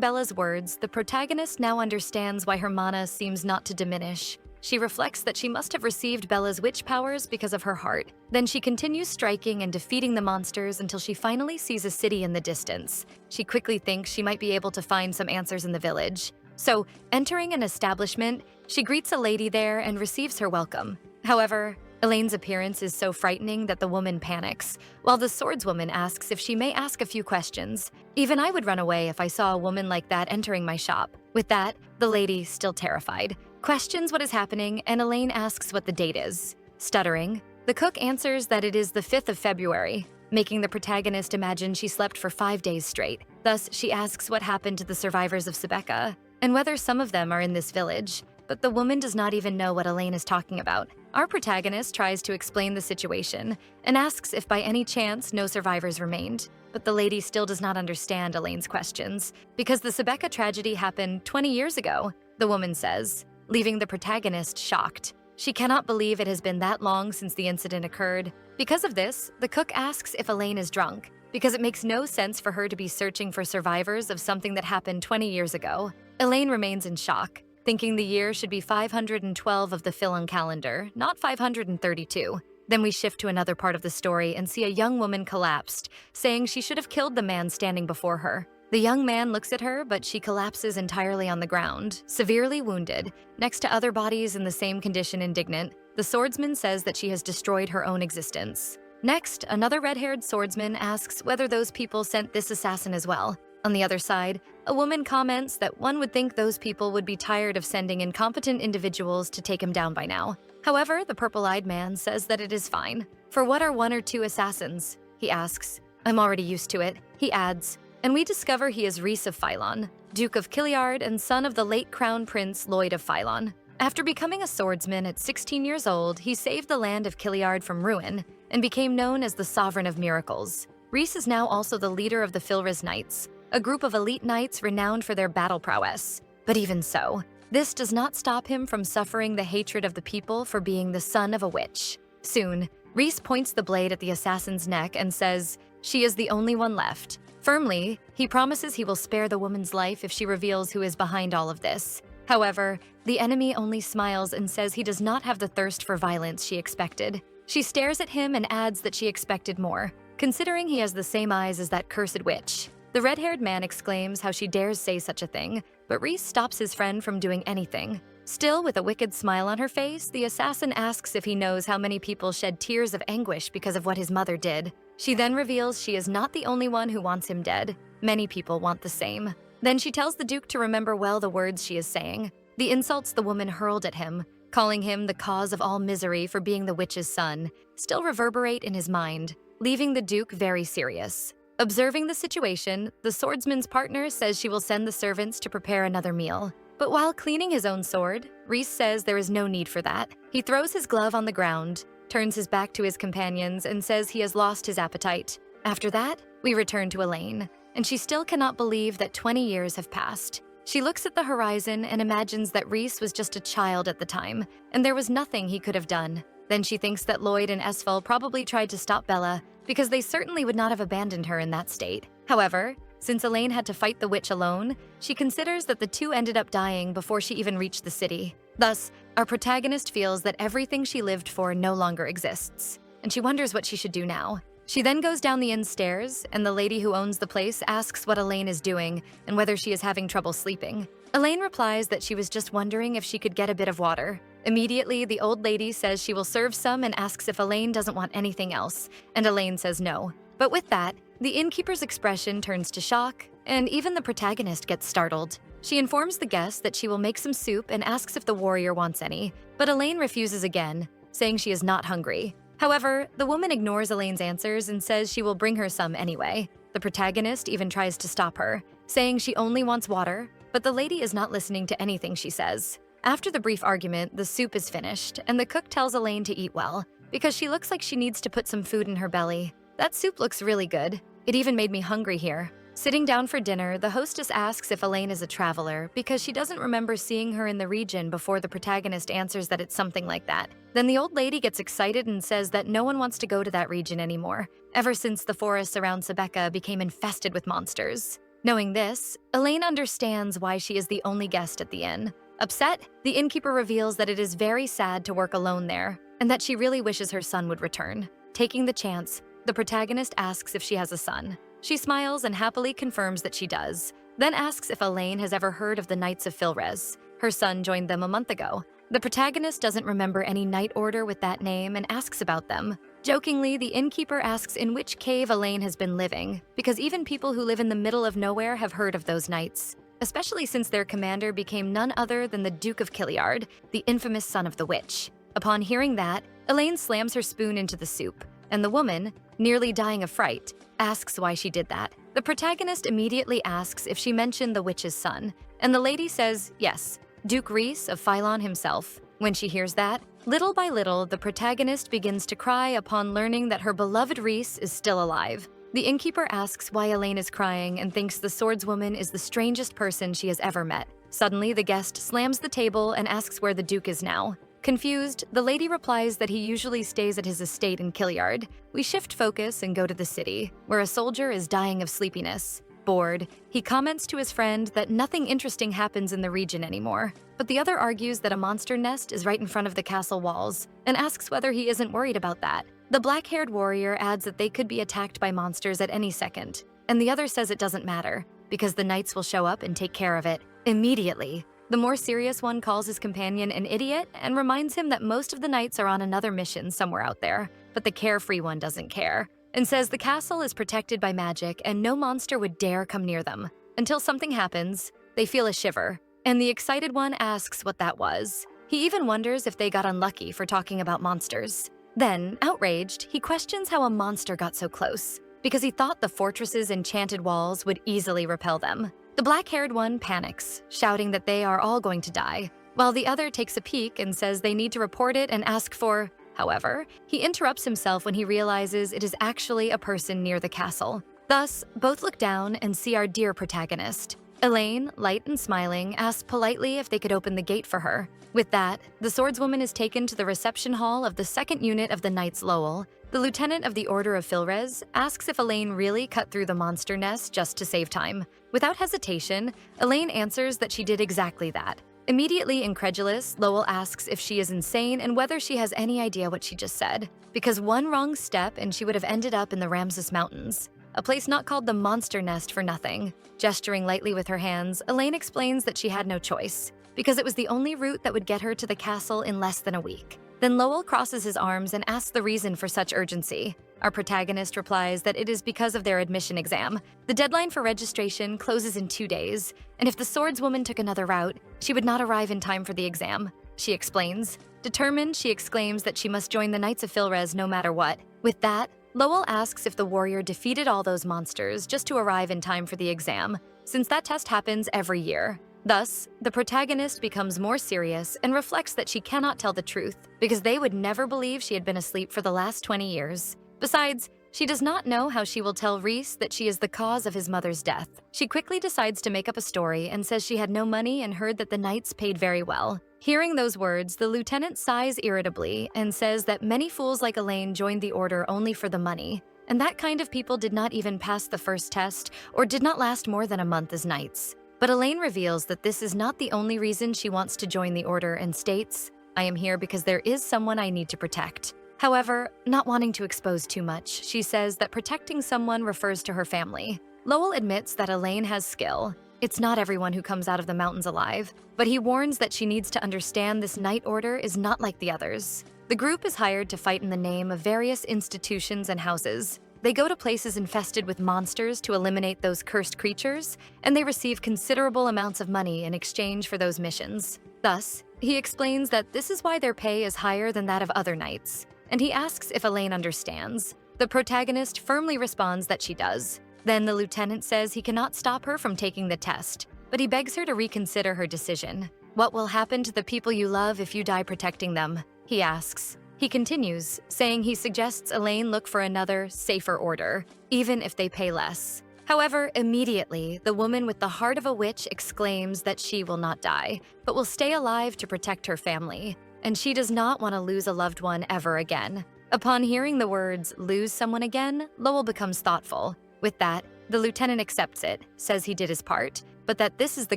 Bella's words, the protagonist now understands why her mana seems not to diminish. She reflects that she must have received Bella's witch powers because of her heart. Then she continues striking and defeating the monsters until she finally sees a city in the distance. She quickly thinks she might be able to find some answers in the village. So, entering an establishment, she greets a lady there and receives her welcome. However, Elaine's appearance is so frightening that the woman panics, while the swordswoman asks if she may ask a few questions. Even I would run away if I saw a woman like that entering my shop. With that, the lady, still terrified, questions what is happening, and Elaine asks what the date is. Stuttering, the cook answers that it is the 5th of February, making the protagonist imagine she slept for 5 days straight. Thus, she asks what happened to the survivors of Sebeca, and whether some of them are in this village. But the woman does not even know what Elaine is talking about. Our protagonist tries to explain the situation and asks if by any chance no survivors remained. But the lady still does not understand Elaine's questions because the Sebeca tragedy happened 20 years ago, the woman says, leaving the protagonist shocked. She cannot believe it has been that long since the incident occurred. Because of this, the cook asks if Elaine is drunk, because it makes no sense for her to be searching for survivors of something that happened 20 years ago. Elaine remains in shock, thinking the year should be 512 of the Philon calendar, not 532. Then we shift to another part of the story and see a young woman collapsed, saying she should have killed the man standing before her. The young man looks at her, but she collapses entirely on the ground, severely wounded, next to other bodies in the same condition indignant. The swordsman says that she has destroyed her own existence. Next, another red-haired swordsman asks whether those people sent this assassin as well. On the other side, a woman comments that one would think those people would be tired of sending incompetent individuals to take him down by now. However, the purple-eyed man says that it is fine. For what are 1 or 2 assassins? He asks. I'm already used to it, he adds. And we discover he is Reese of Philon, Duke of Kiliard and son of the late Crown Prince Lloyd of Philon. After becoming a swordsman at 16 years old, he saved the land of Kiliard from ruin and became known as the Sovereign of Miracles. Reese is now also the leader of the Filriz Knights, a group of elite knights renowned for their battle prowess. But even so, this does not stop him from suffering the hatred of the people for being the son of a witch. Soon, Reese points the blade at the assassin's neck and says, "She is the only one left." Firmly, he promises he will spare the woman's life if she reveals who is behind all of this. However, the enemy only smiles and says he does not have the thirst for violence she expected. She stares at him and adds that she expected more, considering he has the same eyes as that cursed witch. The red-haired man exclaims how she dares say such a thing, but Reese stops his friend from doing anything. Still with a wicked smile on her face, the assassin asks if he knows how many people shed tears of anguish because of what his mother did. She then reveals she is not the only one who wants him dead. Many people want the same. Then she tells the Duke to remember well the words she is saying. The insults the woman hurled at him, calling him the cause of all misery for being the witch's son, still reverberate in his mind, leaving the Duke very serious. Observing the situation, the swordsman's partner says she will send the servants to prepare another meal. But while cleaning his own sword, Reese says there is no need for that. He throws his glove on the ground, turns his back to his companions, and says he has lost his appetite. After that, we return to Elaine, and she still cannot believe that 20 years have passed. She looks at the horizon and imagines that Reese was just a child at the time, and there was nothing he could have done. Then she thinks that Lloyd and Esfel probably tried to stop Bella, because they certainly would not have abandoned her in that state. However, since Elaine had to fight the witch alone, she considers that the two ended up dying before she even reached the city. Thus, our protagonist feels that everything she lived for no longer exists, and she wonders what she should do now. She then goes down the inn stairs, and the lady who owns the place asks what Elaine is doing and whether she is having trouble sleeping. Elaine replies that she was just wondering if she could get a bit of water. Immediately, the old lady says she will serve some and asks if Elaine doesn't want anything else, and Elaine says no. But with that, the innkeeper's expression turns to shock, and even the protagonist gets startled. She informs the guest that she will make some soup and asks if the warrior wants any, but Elaine refuses again, saying she is not hungry. However, the woman ignores Elaine's answers and says she will bring her some anyway. The protagonist even tries to stop her, saying she only wants water, but the lady is not listening to anything she says. After the brief argument, the soup is finished, and the cook tells Elaine to eat well, because she looks like she needs to put some food in her belly. That soup looks really good. It even made me hungry here. Sitting down for dinner, the hostess asks if Elaine is a traveler because she doesn't remember seeing her in the region before the protagonist answers that it's something like that. Then the old lady gets excited and says that no one wants to go to that region anymore, ever since the forests around Sebeca became infested with monsters. Knowing this, Elaine understands why she is the only guest at the inn. Upset, the innkeeper reveals that it is very sad to work alone there, and that she really wishes her son would return. Taking the chance, the protagonist asks if she has a son. She smiles and happily confirms that she does, then asks if Elaine has ever heard of the Knights of Filriz. Her son joined them a month ago. The protagonist doesn't remember any knight order with that name and asks about them. Jokingly, the innkeeper asks in which cave Elaine has been living, because even people who live in the middle of nowhere have heard of those knights, especially since their commander became none other than the Duke of Kiliard, the infamous son of the witch. Upon hearing that, Elaine slams her spoon into the soup, and the woman, nearly dying of fright, asks why she did that. The protagonist immediately asks if she mentioned the witch's son, and the lady says yes, Duke Reese of Phylon himself. When she hears that, little by little, the protagonist begins to cry upon learning that her beloved Reese is still alive. The innkeeper asks why Elaine is crying and thinks the swordswoman is the strangest person she has ever met. Suddenly, the guest slams the table and asks where the Duke is now. Confused, the lady replies that he usually stays at his estate in Killyard. We shift focus and go to the city, where a soldier is dying of sleepiness. Bored, he comments to his friend that nothing interesting happens in the region anymore. But the other argues that a monster nest is right in front of the castle walls and asks whether he isn't worried about that. The black-haired warrior adds that they could be attacked by monsters at any second, and the other says it doesn't matter because the knights will show up and take care of it immediately. The more serious one calls his companion an idiot and reminds him that most of the knights are on another mission somewhere out there, but the carefree one doesn't care, and says the castle is protected by magic and no monster would dare come near them. Until something happens, they feel a shiver, and the excited one asks what that was. He even wonders if they got unlucky for talking about monsters. Then, outraged, he questions how a monster got so close, because he thought the fortress's enchanted walls would easily repel them. The black-haired one panics, shouting that they are all going to die, while the other takes a peek and says they need to report it and ask for. However, he interrupts himself when he realizes it is actually a person near the castle. Thus, both look down and see our dear protagonist. Elaine, light and smiling, asks politely if they could open the gate for her. With that, the swordswoman is taken to the reception hall of the 2nd unit of the Knights Lowell. The lieutenant of the Order of Filrez asks if Elaine really cut through the monster nest just to save time. Without hesitation, Elaine answers that she did exactly that. Immediately incredulous, Lowell asks if she is insane and whether she has any idea what she just said, because one wrong step and she would have ended up in the Ramses Mountains, a place not called the Monster Nest for nothing. Gesturing lightly with her hands, Elaine explains that she had no choice, because it was the only route that would get her to the castle in less than a week. Then Lowell crosses his arms and asks the reason for such urgency. Our protagonist replies that it is because of their admission exam. The deadline for registration closes in 2 days, and if the swordswoman took another route, she would not arrive in time for the exam. She explains. Determined, she exclaims that she must join the Knights of Filrez no matter what. With that, Lowell asks if the warrior defeated all those monsters just to arrive in time for the exam, since that test happens every year. Thus, the protagonist becomes more serious and reflects that she cannot tell the truth because they would never believe she had been asleep for the last 20 years. Besides, she does not know how she will tell Reese that she is the cause of his mother's death. She quickly decides to make up a story and says she had no money and heard that the knights paid very well. Hearing those words, the lieutenant sighs irritably and says that many fools like Elaine joined the order only for the money, and that kind of people did not even pass the first test or did not last more than a month as knights. But Elaine reveals that this is not the only reason she wants to join the order and states, "I am here because there is someone I need to protect." However, not wanting to expose too much, she says that protecting someone refers to her family. Lowell admits that Elaine has skill. It's not everyone who comes out of the mountains alive, but he warns that she needs to understand this knight order is not like the others. The group is hired to fight in the name of various institutions and houses. They go to places infested with monsters to eliminate those cursed creatures, and they receive considerable amounts of money in exchange for those missions. Thus, he explains that this is why their pay is higher than that of other knights, and he asks if Elaine understands. The protagonist firmly responds that she does. Then the lieutenant says he cannot stop her from taking the test, but he begs her to reconsider her decision. "What will happen to the people you love if you die protecting them?" he asks. He continues, saying he suggests Elaine look for another, safer order, even if they pay less. However, immediately, the woman with the heart of a witch exclaims that she will not die, but will stay alive to protect her family, and she does not want to lose a loved one ever again. Upon hearing the words, "lose someone again," Lowell becomes thoughtful. With that, the lieutenant accepts it, says he did his part, but that this is the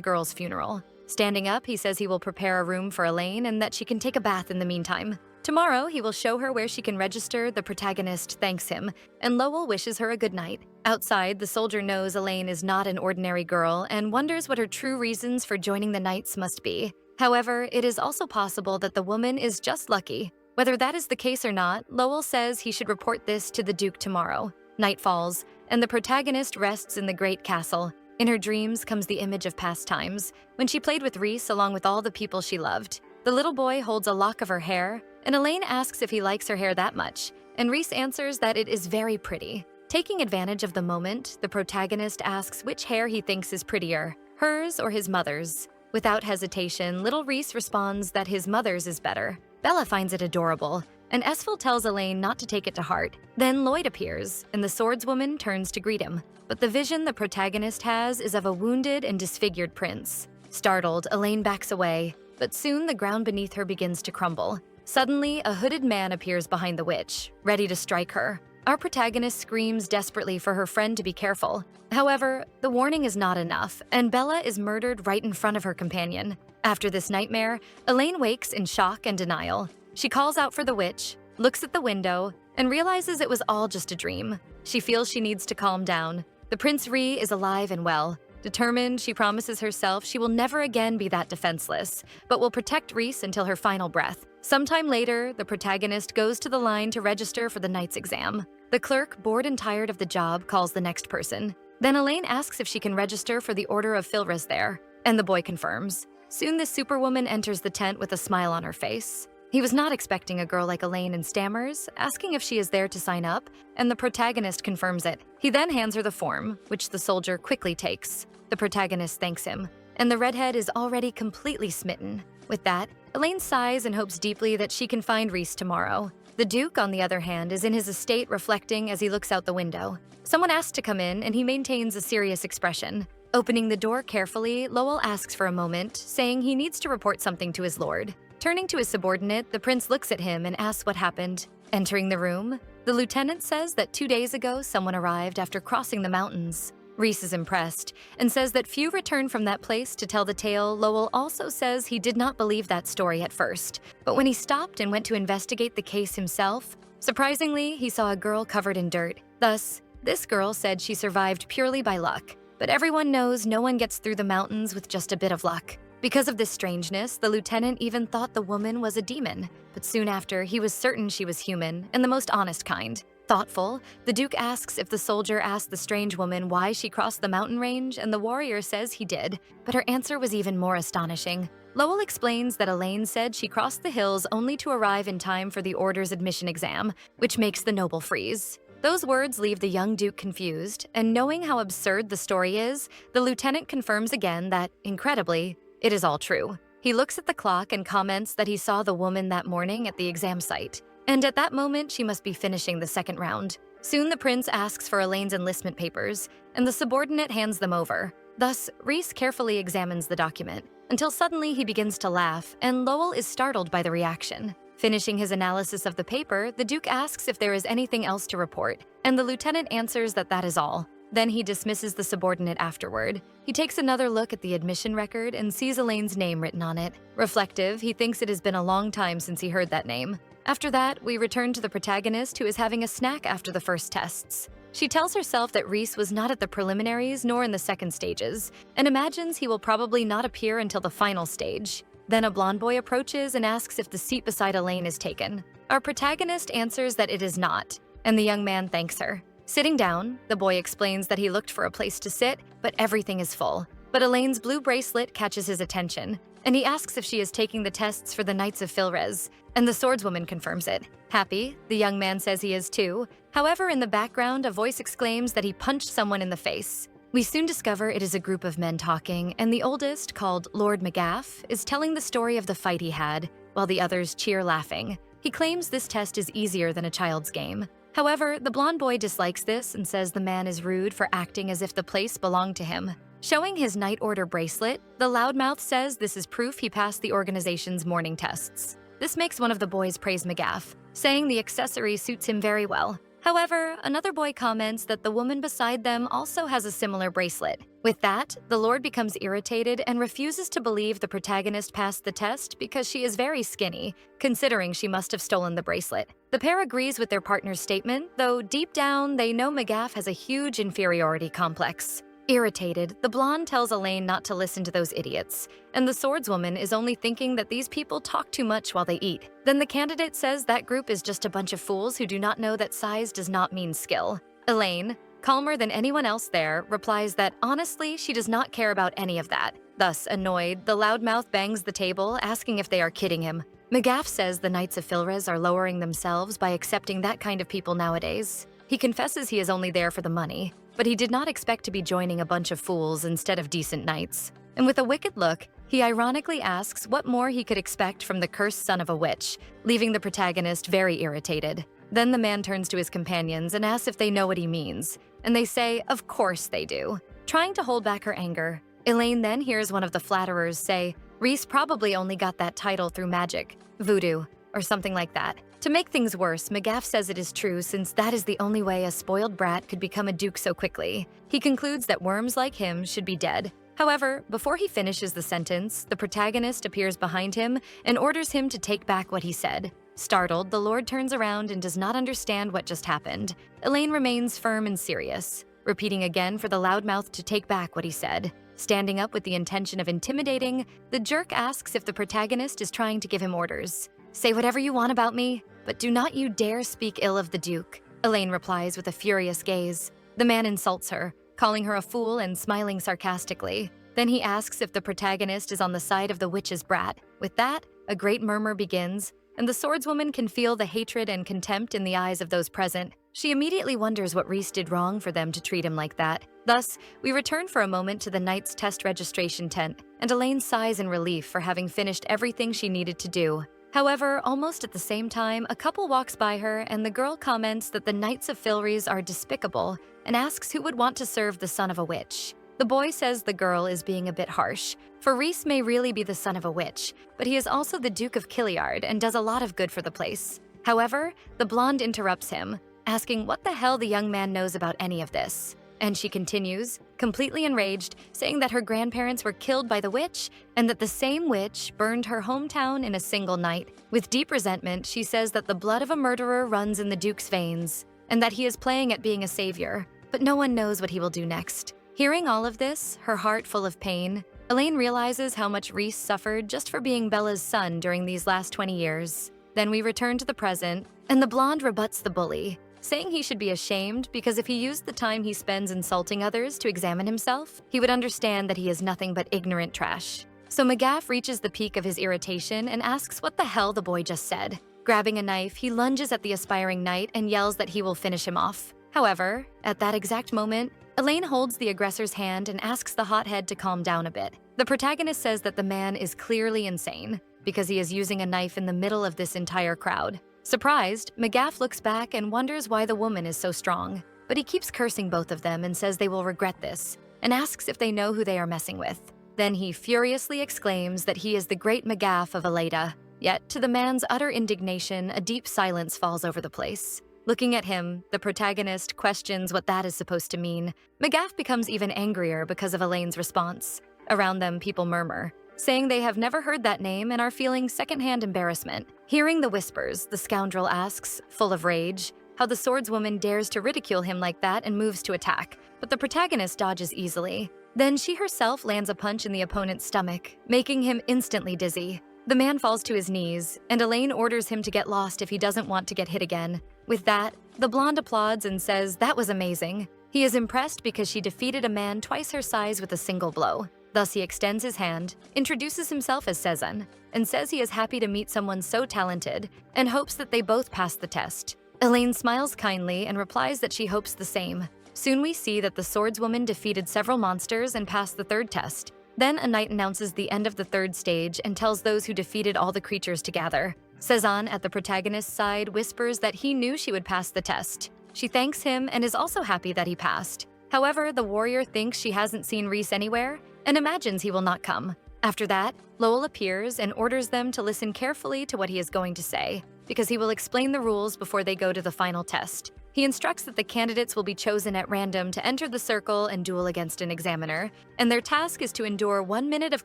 girl's funeral. Standing up, he says he will prepare a room for Elaine and that she can take a bath in the meantime. Tomorrow, he will show her where she can register. The protagonist thanks him, and Lowell wishes her a good night. Outside, the soldier knows Elaine is not an ordinary girl and wonders what her true reasons for joining the Knights must be. However, it is also possible that the woman is just lucky. Whether that is the case or not, Lowell says he should report this to the Duke tomorrow. Night falls, and the protagonist rests in the great castle. In her dreams comes the image of past times, when she played with Reese along with all the people she loved. The little boy holds a lock of her hair, and Elaine asks if he likes her hair that much, and Reese answers that it is very pretty. Taking advantage of the moment, the protagonist asks which hair he thinks is prettier, hers or his mother's. Without hesitation, little Reese responds that his mother's is better. Bella finds it adorable, and Esfil tells Elaine not to take it to heart. Then Lloyd appears, and the swordswoman turns to greet him. But the vision the protagonist has is of a wounded and disfigured prince. Startled, Elaine backs away, but soon the ground beneath her begins to crumble. Suddenly, a hooded man appears behind the witch, ready to strike her. Our protagonist screams desperately for her friend to be careful. However, the warning is not enough, and Bella is murdered right in front of her companion. After this nightmare, Elaine wakes in shock and denial. She calls out for the witch, looks at the window, and realizes it was all just a dream. She feels she needs to calm down. The Prince Ree is alive and well. Determined, she promises herself she will never again be that defenseless, but will protect Reese until her final breath. Sometime later, the protagonist goes to the line to register for the knight's exam. The clerk, bored and tired of the job, calls the next person. Then Elaine asks if she can register for the Order of Filres there, and the boy confirms. Soon the superwoman enters the tent with a smile on her face. He was not expecting a girl like Elaine and stammers, asking if she is there to sign up, and the protagonist confirms it. He then hands her the form, which the soldier quickly takes. The protagonist thanks him, and the redhead is already completely smitten. With that, Elaine sighs and hopes deeply that she can find Reese tomorrow. The Duke, on the other hand, is in his estate reflecting as he looks out the window. Someone asks to come in, and he maintains a serious expression. Opening the door carefully, Lowell asks for a moment, saying he needs to report something to his lord. Turning to his subordinate, the prince looks at him and asks what happened. Entering the room, the lieutenant says that 2 days ago someone arrived after crossing the mountains. Reese is impressed and says that few return from that place to tell the tale. Lowell also says he did not believe that story at first, but when he stopped and went to investigate the case himself, surprisingly, he saw a girl covered in dirt. Thus, this girl said she survived purely by luck. But everyone knows no one gets through the mountains with just a bit of luck. Because of this strangeness, the lieutenant even thought the woman was a demon, but soon after, he was certain she was human and the most honest kind. Thoughtful, the Duke asks if the soldier asked the strange woman why she crossed the mountain range, and the warrior says he did, but her answer was even more astonishing. Lowell explains that Elaine said she crossed the hills only to arrive in time for the Order's admission exam, which makes the noble freeze. Those words leave the young Duke confused, and knowing how absurd the story is, the lieutenant confirms again that, incredibly, it is all true. He looks at the clock and comments that he saw the woman that morning at the exam site, and at that moment she must be finishing the second round. Soon the prince asks for Elaine's enlistment papers, and the subordinate hands them over. Thus, Reese carefully examines the document, until suddenly he begins to laugh, and Lowell is startled by the reaction. Finishing his analysis of the paper, the Duke asks if there is anything else to report, and the lieutenant answers that that is all. Then he dismisses the subordinate afterward. He takes another look at the admission record and sees Elaine's name written on it. Reflective, he thinks it has been a long time since he heard that name. After that, we return to the protagonist who is having a snack after the first tests. She tells herself that Reese was not at the preliminaries nor in the second stages, and imagines he will probably not appear until the final stage. Then a blonde boy approaches and asks if the seat beside Elaine is taken. Our protagonist answers that it is not, and the young man thanks her. Sitting down, the boy explains that he looked for a place to sit, but everything is full. But Elaine's blue bracelet catches his attention, and he asks if she is taking the tests for the Knights of Filres, and the swordswoman confirms it. Happy, the young man says he is too. However, in the background, a voice exclaims that he punched someone in the face. We soon discover it is a group of men talking, and the oldest, called Lord McGaff, is telling the story of the fight he had, while the others cheer laughing. He claims this test is easier than a child's game. However, the blonde boy dislikes this and says the man is rude for acting as if the place belonged to him. Showing his Knight Order bracelet, the loudmouth says this is proof he passed the organization's morning tests. This makes one of the boys praise McGaff, saying the accessory suits him very well. However, another boy comments that the woman beside them also has a similar bracelet. With that, the Lord becomes irritated and refuses to believe the protagonist passed the test because she is very skinny, considering she must have stolen the bracelet. The pair agrees with their partner's statement, though deep down they know McGaff has a huge inferiority complex. Irritated, the blonde tells Elaine not to listen to those idiots, and the swordswoman is only thinking that these people talk too much while they eat. Then the candidate says that group is just a bunch of fools who do not know that size does not mean skill. Elaine, calmer than anyone else there, replies that honestly she does not care about any of that. Thus, annoyed, the loudmouth bangs the table, asking if they are kidding him. McGaff says the Knights of Filres are lowering themselves by accepting that kind of people nowadays. He confesses he is only there for the money, but he did not expect to be joining a bunch of fools instead of decent knights. And with a wicked look, he ironically asks what more he could expect from the cursed son of a witch, leaving the protagonist very irritated. Then the man turns to his companions and asks if they know what he means, and they say, of course they do. Trying to hold back her anger, Elaine then hears one of the flatterers say, Reese probably only got that title through magic, voodoo, or something like that. To make things worse, McGaff says it is true since that is the only way a spoiled brat could become a duke so quickly. He concludes that worms like him should be dead. However, before he finishes the sentence, the protagonist appears behind him and orders him to take back what he said. Startled, the Lord turns around and does not understand what just happened. Elaine remains firm and serious, repeating again for the loudmouth to take back what he said. Standing up with the intention of intimidating, the jerk asks if the protagonist is trying to give him orders. Say whatever you want about me, but do not you dare speak ill of the Duke, Elaine replies with a furious gaze. The man insults her, calling her a fool and smiling sarcastically. Then he asks if the protagonist is on the side of the witch's brat. With that, a great murmur begins, and the swordswoman can feel the hatred and contempt in the eyes of those present. She immediately wonders what Reese did wrong for them to treat him like that. Thus, we return for a moment to the knight's test registration tent, and Elaine sighs in relief for having finished everything she needed to do. However, almost at the same time, a couple walks by her and the girl comments that the Knights of Filries are despicable and asks who would want to serve the son of a witch. The boy says the girl is being a bit harsh, for Reese may really be the son of a witch, but he is also the Duke of Killiard and does a lot of good for the place. However, the blonde interrupts him, asking what the hell the young man knows about any of this. And she continues, completely enraged, saying that her grandparents were killed by the witch and that the same witch burned her hometown in a single night. With deep resentment, she says that the blood of a murderer runs in the Duke's veins and that he is playing at being a savior, but no one knows what he will do next. Hearing all of this, her heart full of pain, Elaine realizes how much Reese suffered just for being Bella's son during these last 20 years. Then we return to the present, and the blonde rebuts the bully, saying he should be ashamed because if he used the time he spends insulting others to examine himself, he would understand that he is nothing but ignorant trash. So McGaff reaches the peak of his irritation and asks what the hell the boy just said. Grabbing a knife, he lunges at the aspiring knight and yells that he will finish him off. However, at that exact moment, Elaine holds the aggressor's hand and asks the hothead to calm down a bit. The protagonist says that the man is clearly insane because he is using a knife in the middle of this entire crowd. Surprised, McGaff looks back and wonders why the woman is so strong, but he keeps cursing both of them and says they will regret this, and asks if they know who they are messing with. Then he furiously exclaims that he is the great McGaff of Aleda. Yet, to the man's utter indignation, a deep silence falls over the place. Looking at him, the protagonist questions what that is supposed to mean. McGaff becomes even angrier because of Elaine's response. Around them, people murmur, saying they have never heard that name and are feeling secondhand embarrassment. Hearing the whispers, the scoundrel asks, full of rage, how the swordswoman dares to ridicule him like that and moves to attack, but the protagonist dodges easily. Then she herself lands a punch in the opponent's stomach, making him instantly dizzy. The man falls to his knees, and Elaine orders him to get lost if he doesn't want to get hit again. With that, the blonde applauds and says that was amazing. He is impressed because she defeated a man twice her size with a single blow. Thus he extends his hand, introduces himself as Cezanne, and says he is happy to meet someone so talented and hopes that they both pass the test. Elaine smiles kindly and replies that she hopes the same. Soon we see that the swordswoman defeated several monsters and passed the third test. Then a knight announces the end of the third stage and tells those who defeated all the creatures to gather. Cezanne, at the protagonist's side, whispers that he knew she would pass the test. She thanks him and is also happy that he passed. However, the warrior thinks she hasn't seen Reese anywhere and imagines he will not come. After that, Lowell appears and orders them to listen carefully to what he is going to say, because he will explain the rules before they go to the final test. He instructs that the candidates will be chosen at random to enter the circle and duel against an examiner, and their task is to endure 1 minute of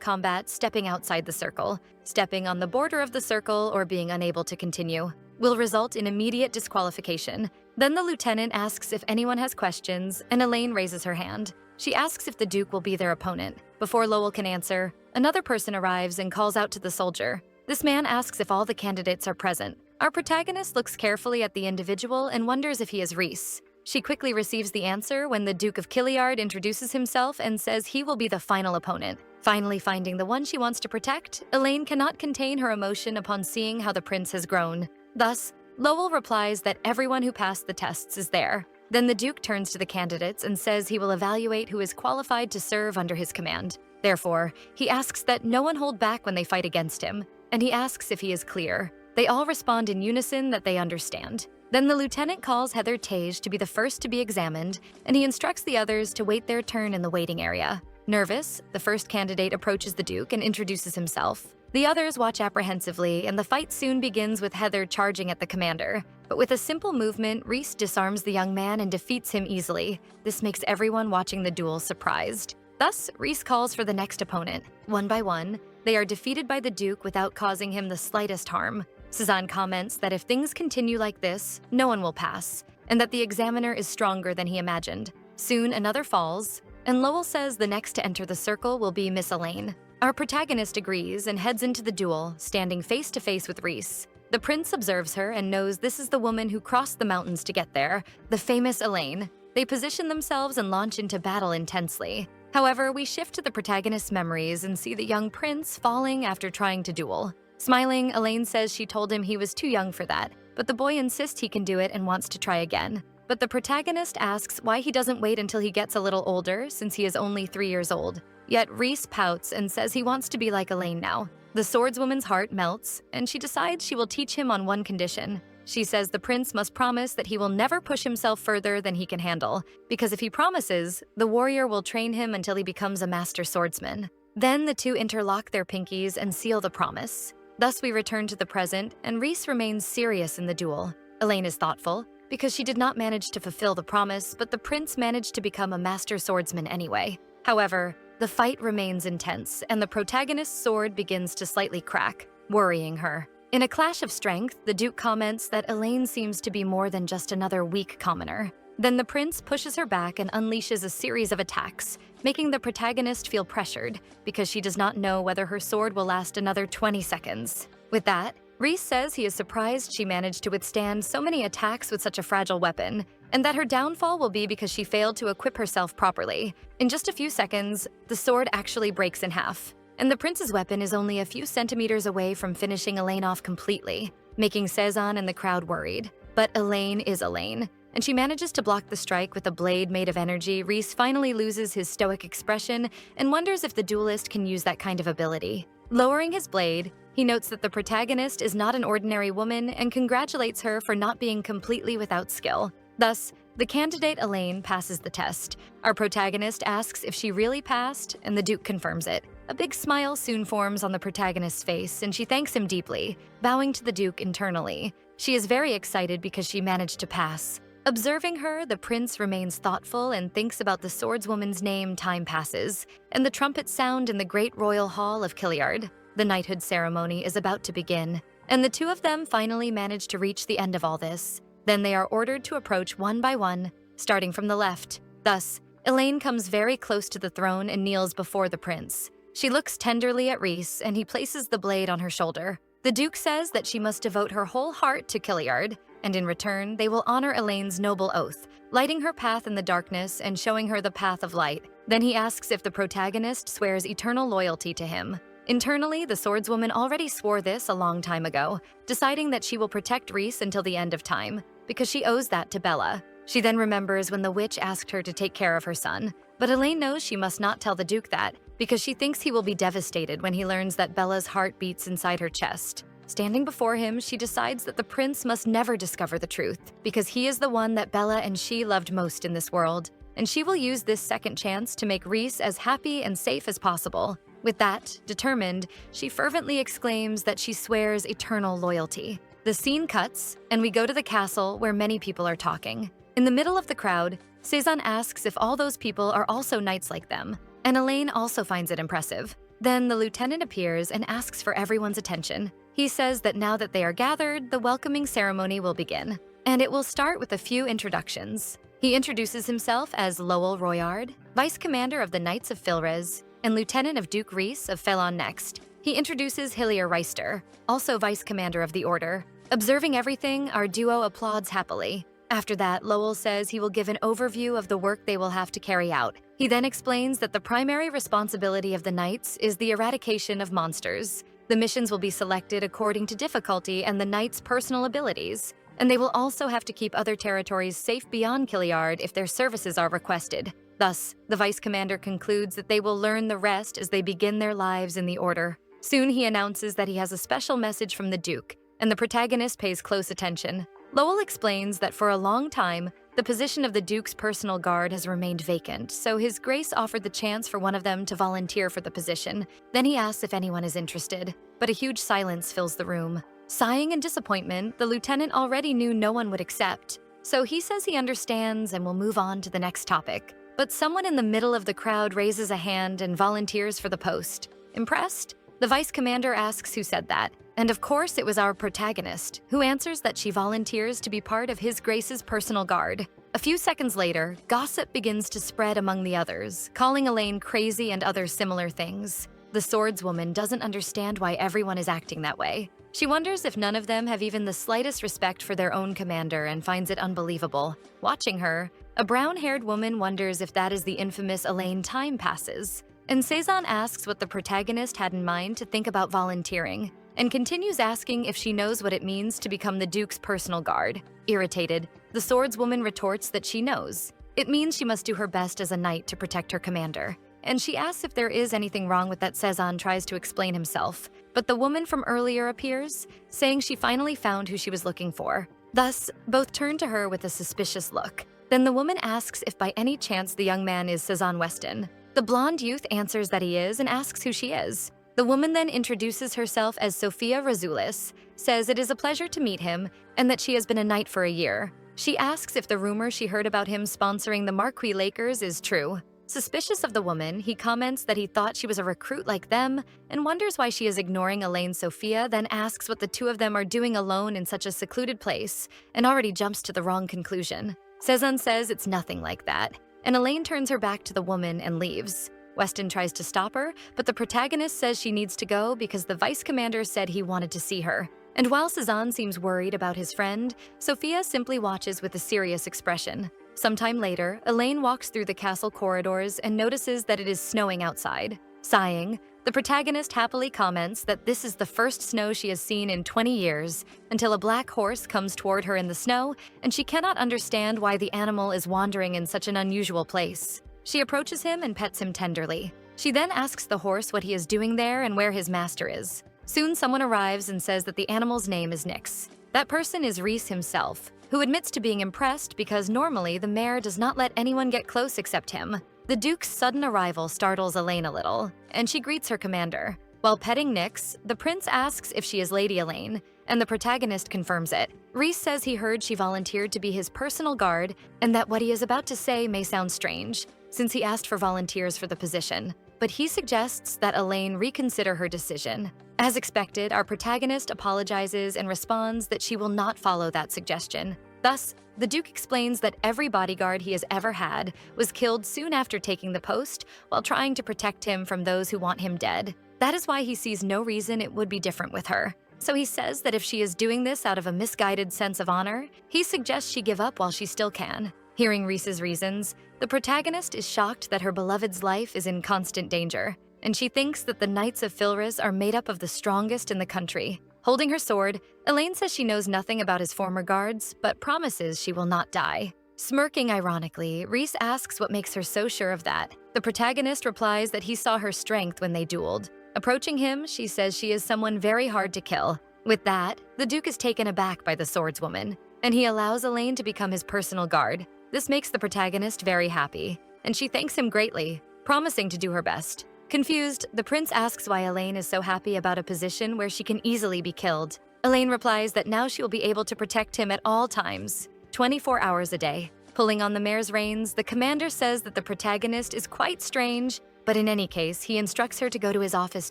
combat stepping outside the circle. Stepping on the border of the circle or being unable to continue will result in immediate disqualification. Then the lieutenant asks if anyone has questions, and Elaine raises her hand. She asks if the Duke will be their opponent. Before Lowell can answer, another person arrives and calls out to the soldier. This man asks if all the candidates are present. Our protagonist looks carefully at the individual and wonders if he is Reese. She quickly receives the answer when the Duke of Killiard introduces himself and says he will be the final opponent. Finally finding the one she wants to protect, Elaine cannot contain her emotion upon seeing how the prince has grown. Thus, Lowell replies that everyone who passed the tests is there. Then the Duke turns to the candidates and says he will evaluate who is qualified to serve under his command. Therefore, he asks that no one hold back when they fight against him, and he asks if he is clear. They all respond in unison that they understand. Then the lieutenant calls Heather Tage to be the first to be examined, and he instructs the others to wait their turn in the waiting area. Nervous, the first candidate approaches the Duke and introduces himself. The others watch apprehensively, and the fight soon begins with Heather charging at the commander. But with a simple movement, Reese disarms the young man and defeats him easily. This makes everyone watching the duel surprised. Thus, Reese calls for the next opponent. One by one, they are defeated by the Duke without causing him the slightest harm. Cezanne comments that if things continue like this, no one will pass, and that the examiner is stronger than he imagined. Soon another falls, and Lowell says the next to enter the circle will be Miss Elaine. Our protagonist agrees and heads into the duel, standing face to face with Reese. The prince observes her and knows this is the woman who crossed the mountains to get there, the famous Elaine. They position themselves and launch into battle intensely. However, we shift to the protagonist's memories and see the young prince falling after trying to duel. Smiling, Elaine says she told him he was too young for that, but the boy insists he can do it and wants to try again. But the protagonist asks why he doesn't wait until he gets a little older, since he is only 3 years old. Yet Reese pouts and says he wants to be like Elaine now. The swordswoman's heart melts, and she decides she will teach him on one condition. She says the prince must promise that he will never push himself further than he can handle, because if he promises, the warrior will train him until he becomes a master swordsman. Then the two interlock their pinkies and seal the promise. Thus we return to the present, and Reese remains serious in the duel. Elaine is thoughtful, because she did not manage to fulfill the promise, but the prince managed to become a master swordsman anyway. However, the fight remains intense, and the protagonist's sword begins to slightly crack, worrying her. In a clash of strength, the Duke comments that Elaine seems to be more than just another weak commoner. Then the prince pushes her back and unleashes a series of attacks, making the protagonist feel pressured, because she does not know whether her sword will last another 20 seconds. With that, Reese says he is surprised she managed to withstand so many attacks with such a fragile weapon, and that her downfall will be because she failed to equip herself properly. In just a few seconds, the sword actually breaks in half, and the prince's weapon is only a few centimeters away from finishing Elaine off completely, making Cezanne and the crowd worried. But Elaine is Elaine, and she manages to block the strike with a blade made of energy. Reese finally loses his stoic expression and wonders if the duelist can use that kind of ability. Lowering his blade, he notes that the protagonist is not an ordinary woman and congratulates her for not being completely without skill. Thus, the candidate Elaine passes the test. Our protagonist asks if she really passed, and the Duke confirms it. A big smile soon forms on the protagonist's face, and she thanks him deeply, bowing to the Duke internally. She is very excited because she managed to pass. Observing her, the prince remains thoughtful and thinks about the swordswoman's name. Time passes, and the trumpets sound in the great royal hall of Killiard. The knighthood ceremony is about to begin, and the two of them finally manage to reach the end of all this. Then they are ordered to approach one by one, starting from the left. Thus, Elaine comes very close to the throne and kneels before the prince. She looks tenderly at Reese, and he places the blade on her shoulder. The Duke says that she must devote her whole heart to Killiard, and in return, they will honor Elaine's noble oath, lighting her path in the darkness and showing her the path of light. Then he asks if the protagonist swears eternal loyalty to him. Internally, the swordswoman already swore this a long time ago, deciding that she will protect Reese until the end of time, because she owes that to Bella. She then remembers when the witch asked her to take care of her son, but Elaine knows she must not tell the Duke that, because she thinks he will be devastated when he learns that Bella's heart beats inside her chest. Standing before him, she decides that the prince must never discover the truth, because he is the one that Bella and she loved most in this world, and she will use this second chance to make Reese as happy and safe as possible. With that, determined, she fervently exclaims that she swears eternal loyalty. The scene cuts, and we go to the castle where many people are talking. In the middle of the crowd, Cezanne asks if all those people are also knights like them, and Elaine also finds it impressive. Then the lieutenant appears and asks for everyone's attention. He says that now that they are gathered, the welcoming ceremony will begin, and it will start with a few introductions. He introduces himself as Lowell Royard, Vice Commander of the Knights of Filres, and Lieutenant of Duke Reese of Felon next. He introduces Hillier Reister, also Vice Commander of the Order. Observing everything, our duo applauds happily. After that, Lowell says he will give an overview of the work they will have to carry out. He then explains that the primary responsibility of the Knights is the eradication of monsters. The missions will be selected according to difficulty and the Knights' personal abilities. and they will also have to keep other territories safe beyond Killiard if their services are requested. Thus, the vice commander concludes that they will learn the rest as they begin their lives in the Order. Soon he announces that he has a special message from the Duke, and the protagonist pays close attention. Lowell explains that for a long time, the position of the Duke's personal guard has remained vacant, so His Grace offered the chance for one of them to volunteer for the position. Then he asks if anyone is interested, but a huge silence fills the room. Sighing in disappointment, the lieutenant already knew no one would accept, so he says he understands and will move on to the next topic. But someone in the middle of the crowd raises a hand and volunteers for the post. Impressed? The vice commander asks who said that, and of course it was our protagonist, who answers that she volunteers to be part of His Grace's personal guard. A few seconds later, gossip begins to spread among the others, calling Elaine crazy and other similar things. The swordswoman doesn't understand why everyone is acting that way. She wonders if none of them have even the slightest respect for their own commander and finds it unbelievable. Watching her, a brown-haired woman wonders if that is the infamous Elaine Time Passes. And Cezanne asks what the protagonist had in mind to think about volunteering, and continues asking if she knows what it means to become the Duke's personal guard. Irritated, the swordswoman retorts that she knows. It means she must do her best as a knight to protect her commander. And she asks if there is anything wrong with that. Cezanne tries to explain himself, but the woman from earlier appears, saying she finally found who she was looking for. Thus, both turn to her with a suspicious look. Then the woman asks if by any chance the young man is Cezanne Weston. The blonde youth answers that he is and asks who she is. The woman then introduces herself as Sophia Razulis, says it is a pleasure to meet him, and that she has been a knight for a year. She asks if the rumor she heard about him sponsoring the Marquis Lakers is true. Suspicious of the woman, he comments that he thought she was a recruit like them, and wonders why she is ignoring Elaine Sophia, then asks what the two of them are doing alone in such a secluded place, and already jumps to the wrong conclusion. Cezanne says it's nothing like that, and Elaine turns her back to the woman and leaves. Weston tries to stop her, but the protagonist says she needs to go because the vice commander said he wanted to see her. And while Cezanne seems worried about his friend, Sophia simply watches with a serious expression. Sometime later, Elaine walks through the castle corridors and notices that it is snowing outside. Sighing, the protagonist happily comments that this is the first snow she has seen in 20 years, until a black horse comes toward her in the snow, and she cannot understand why the animal is wandering in such an unusual place. She approaches him and pets him tenderly. She then asks the horse what he is doing there and where his master is. Soon someone arrives and says that the animal's name is Nix. That person is Reese himself, who admits to being impressed because normally the mayor does not let anyone get close except him. The Duke's sudden arrival startles Elaine a little, and she greets her commander. While petting Nix, the prince asks if she is Lady Elaine, and the protagonist confirms it. Reese says he heard she volunteered to be his personal guard, and that what he is about to say may sound strange, since he asked for volunteers for the position. But he suggests that Elaine reconsider her decision. As expected, our protagonist apologizes and responds that she will not follow that suggestion. Thus, the Duke explains that every bodyguard he has ever had was killed soon after taking the post while trying to protect him from those who want him dead. That is why he sees no reason it would be different with her. So he says that if she is doing this out of a misguided sense of honor, he suggests she give up while she still can. Hearing Reese's reasons, the protagonist is shocked that her beloved's life is in constant danger, and she thinks that the Knights of Filris are made up of the strongest in the country. Holding her sword, Elaine says she knows nothing about his former guards, but promises she will not die. Smirking ironically, Reese asks what makes her so sure of that. The protagonist replies that he saw her strength when they dueled. Approaching him, she says she is someone very hard to kill. With that, the Duke is taken aback by the swordswoman, and he allows Elaine to become his personal guard. This makes the protagonist very happy, and she thanks him greatly, promising to do her best. Confused, the prince asks why Elaine is so happy about a position where she can easily be killed. Elaine replies that now she will be able to protect him at all times, 24 hours a day. Pulling on the mayor's reins, the commander says that the protagonist is quite strange, but in any case, he instructs her to go to his office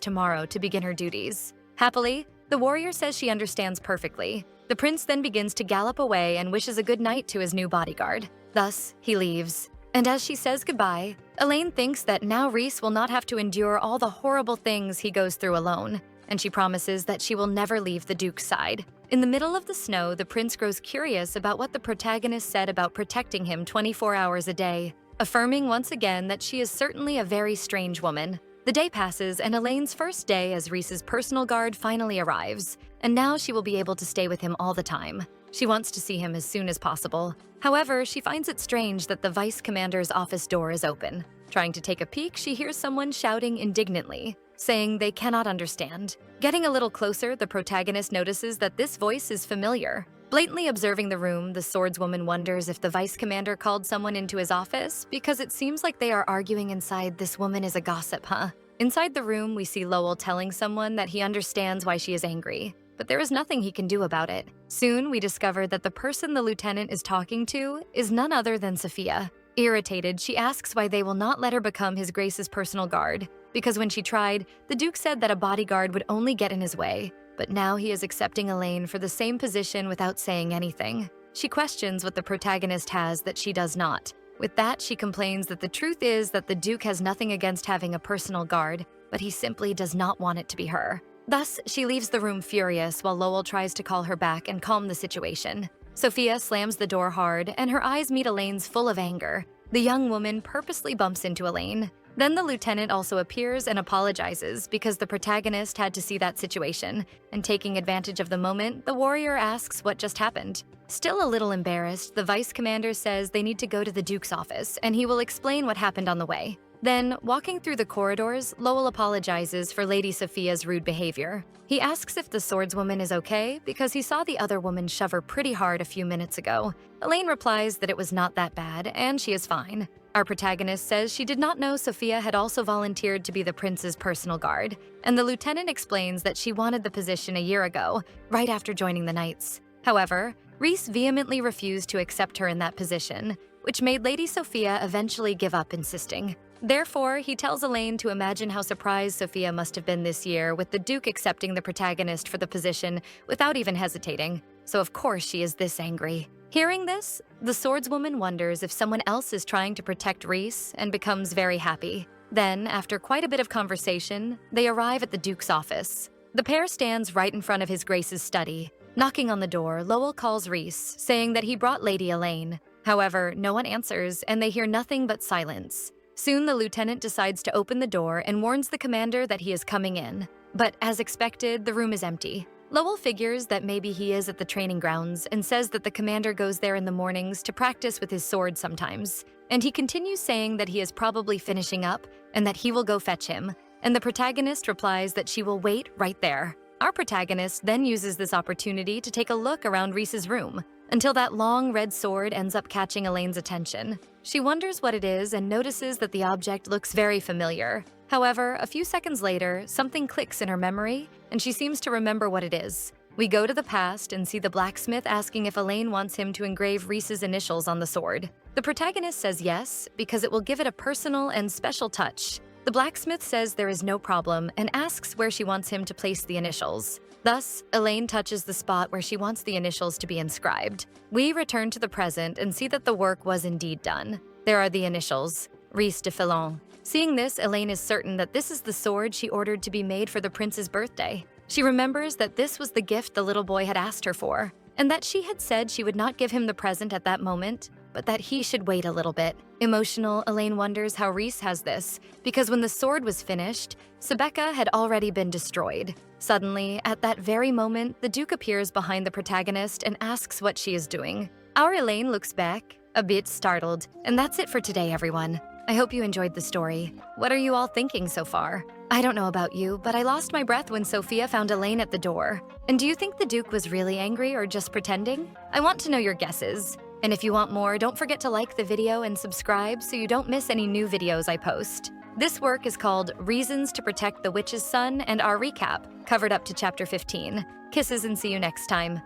tomorrow to begin her duties. Happily, the warrior says she understands perfectly. The prince then begins to gallop away and wishes a good night to his new bodyguard. Thus, he leaves. And as she says goodbye, Elaine thinks that now Reese will not have to endure all the horrible things he goes through alone, and she promises that she will never leave the Duke's side. In the middle of the snow, the prince grows curious about what the protagonist said about protecting him 24 hours a day, affirming once again that she is certainly a very strange woman. The day passes, and Elaine's first day as Reese's personal guard finally arrives, and now she will be able to stay with him all the time. She wants to see him as soon as possible. However, she finds it strange that the vice commander's office door is open. Trying to take a peek, she hears someone shouting indignantly, saying they cannot understand. Getting a little closer, the protagonist notices that this voice is familiar. Blatantly observing the room, the swordswoman wonders if the vice commander called someone into his office because it seems like they are arguing inside. This woman is a gossip, huh? Inside the room, we see Lowell telling someone that he understands why she is angry, but there is nothing he can do about it. Soon, we discover that the person the lieutenant is talking to is none other than Sophia. Irritated, she asks why they will not let her become His Grace's personal guard, because when she tried, the Duke said that a bodyguard would only get in his way. But now he is accepting Elaine for the same position without saying anything. She questions what the protagonist has that she does not. With that, she complains that the truth is that the Duke has nothing against having a personal guard, but he simply does not want it to be her. Thus, she leaves the room furious while Lowell tries to call her back and calm the situation. Sophia slams the door hard, and her eyes meet Elaine's full of anger. The young woman purposely bumps into Elaine. Then the lieutenant also appears and apologizes because the protagonist had to see that situation, and taking advantage of the moment, the warrior asks what just happened. Still a little embarrassed, the vice commander says they need to go to the Duke's office and he will explain what happened on the way. Then, walking through the corridors, Lowell apologizes for Lady Sophia's rude behavior. He asks if the swordswoman is okay because he saw the other woman shove her pretty hard a few minutes ago. Elaine replies that it was not that bad and she is fine. Our protagonist says she did not know Sophia had also volunteered to be the prince's personal guard, and the lieutenant explains that she wanted the position a year ago, right after joining the Knights. However, Reese vehemently refused to accept her in that position, which made Lady Sophia eventually give up insisting. Therefore, he tells Elaine to imagine how surprised Sophia must have been this year with the Duke accepting the protagonist for the position without even hesitating. So of course she is this angry. Hearing this, the swordswoman wonders if someone else is trying to protect Reese and becomes very happy. Then, after quite a bit of conversation, they arrive at the Duke's office. The pair stands right in front of His Grace's study. Knocking on the door, Lowell calls Reese, saying that he brought Lady Elaine. However, no one answers, and they hear nothing but silence. Soon, the lieutenant decides to open the door and warns the commander that he is coming in. But as expected, the room is empty. Lowell figures that maybe he is at the training grounds and says that the commander goes there in the mornings to practice with his sword sometimes. And he continues saying that he is probably finishing up and that he will go fetch him. And the protagonist replies that she will wait right there. Our protagonist then uses this opportunity to take a look around Reese's room until that long red sword ends up catching Elaine's attention. She wonders what it is and notices that the object looks very familiar. However, a few seconds later, something clicks in her memory, and she seems to remember what it is. We go to the past and see the blacksmith asking if Elaine wants him to engrave Reese's initials on the sword. The protagonist says yes, because it will give it a personal and special touch. The blacksmith says there is no problem and asks where she wants him to place the initials. Thus, Elaine touches the spot where she wants the initials to be inscribed. We return to the present and see that the work was indeed done. There are the initials, Reese de Filon. Seeing this, Elaine is certain that this is the sword she ordered to be made for the prince's birthday. She remembers that this was the gift the little boy had asked her for, and that she had said she would not give him the present at that moment, but that he should wait a little bit. Emotional, Elaine wonders how Reese has this, because when the sword was finished, Sebeca had already been destroyed. Suddenly, at that very moment, the Duke appears behind the protagonist and asks what she is doing. Our Elaine looks back, a bit startled, and that's it for today, everyone. I hope you enjoyed the story. What are you all thinking so far? I don't know about you, but I lost my breath when Sophia found Elaine at the door. And do you think the Duke was really angry or just pretending? I want to know your guesses. And if you want more, don't forget to like the video and subscribe so you don't miss any new videos I post. This work is called Reasons to Protect the Witch's Son and our recap, covered up to chapter 15. Kisses and see you next time.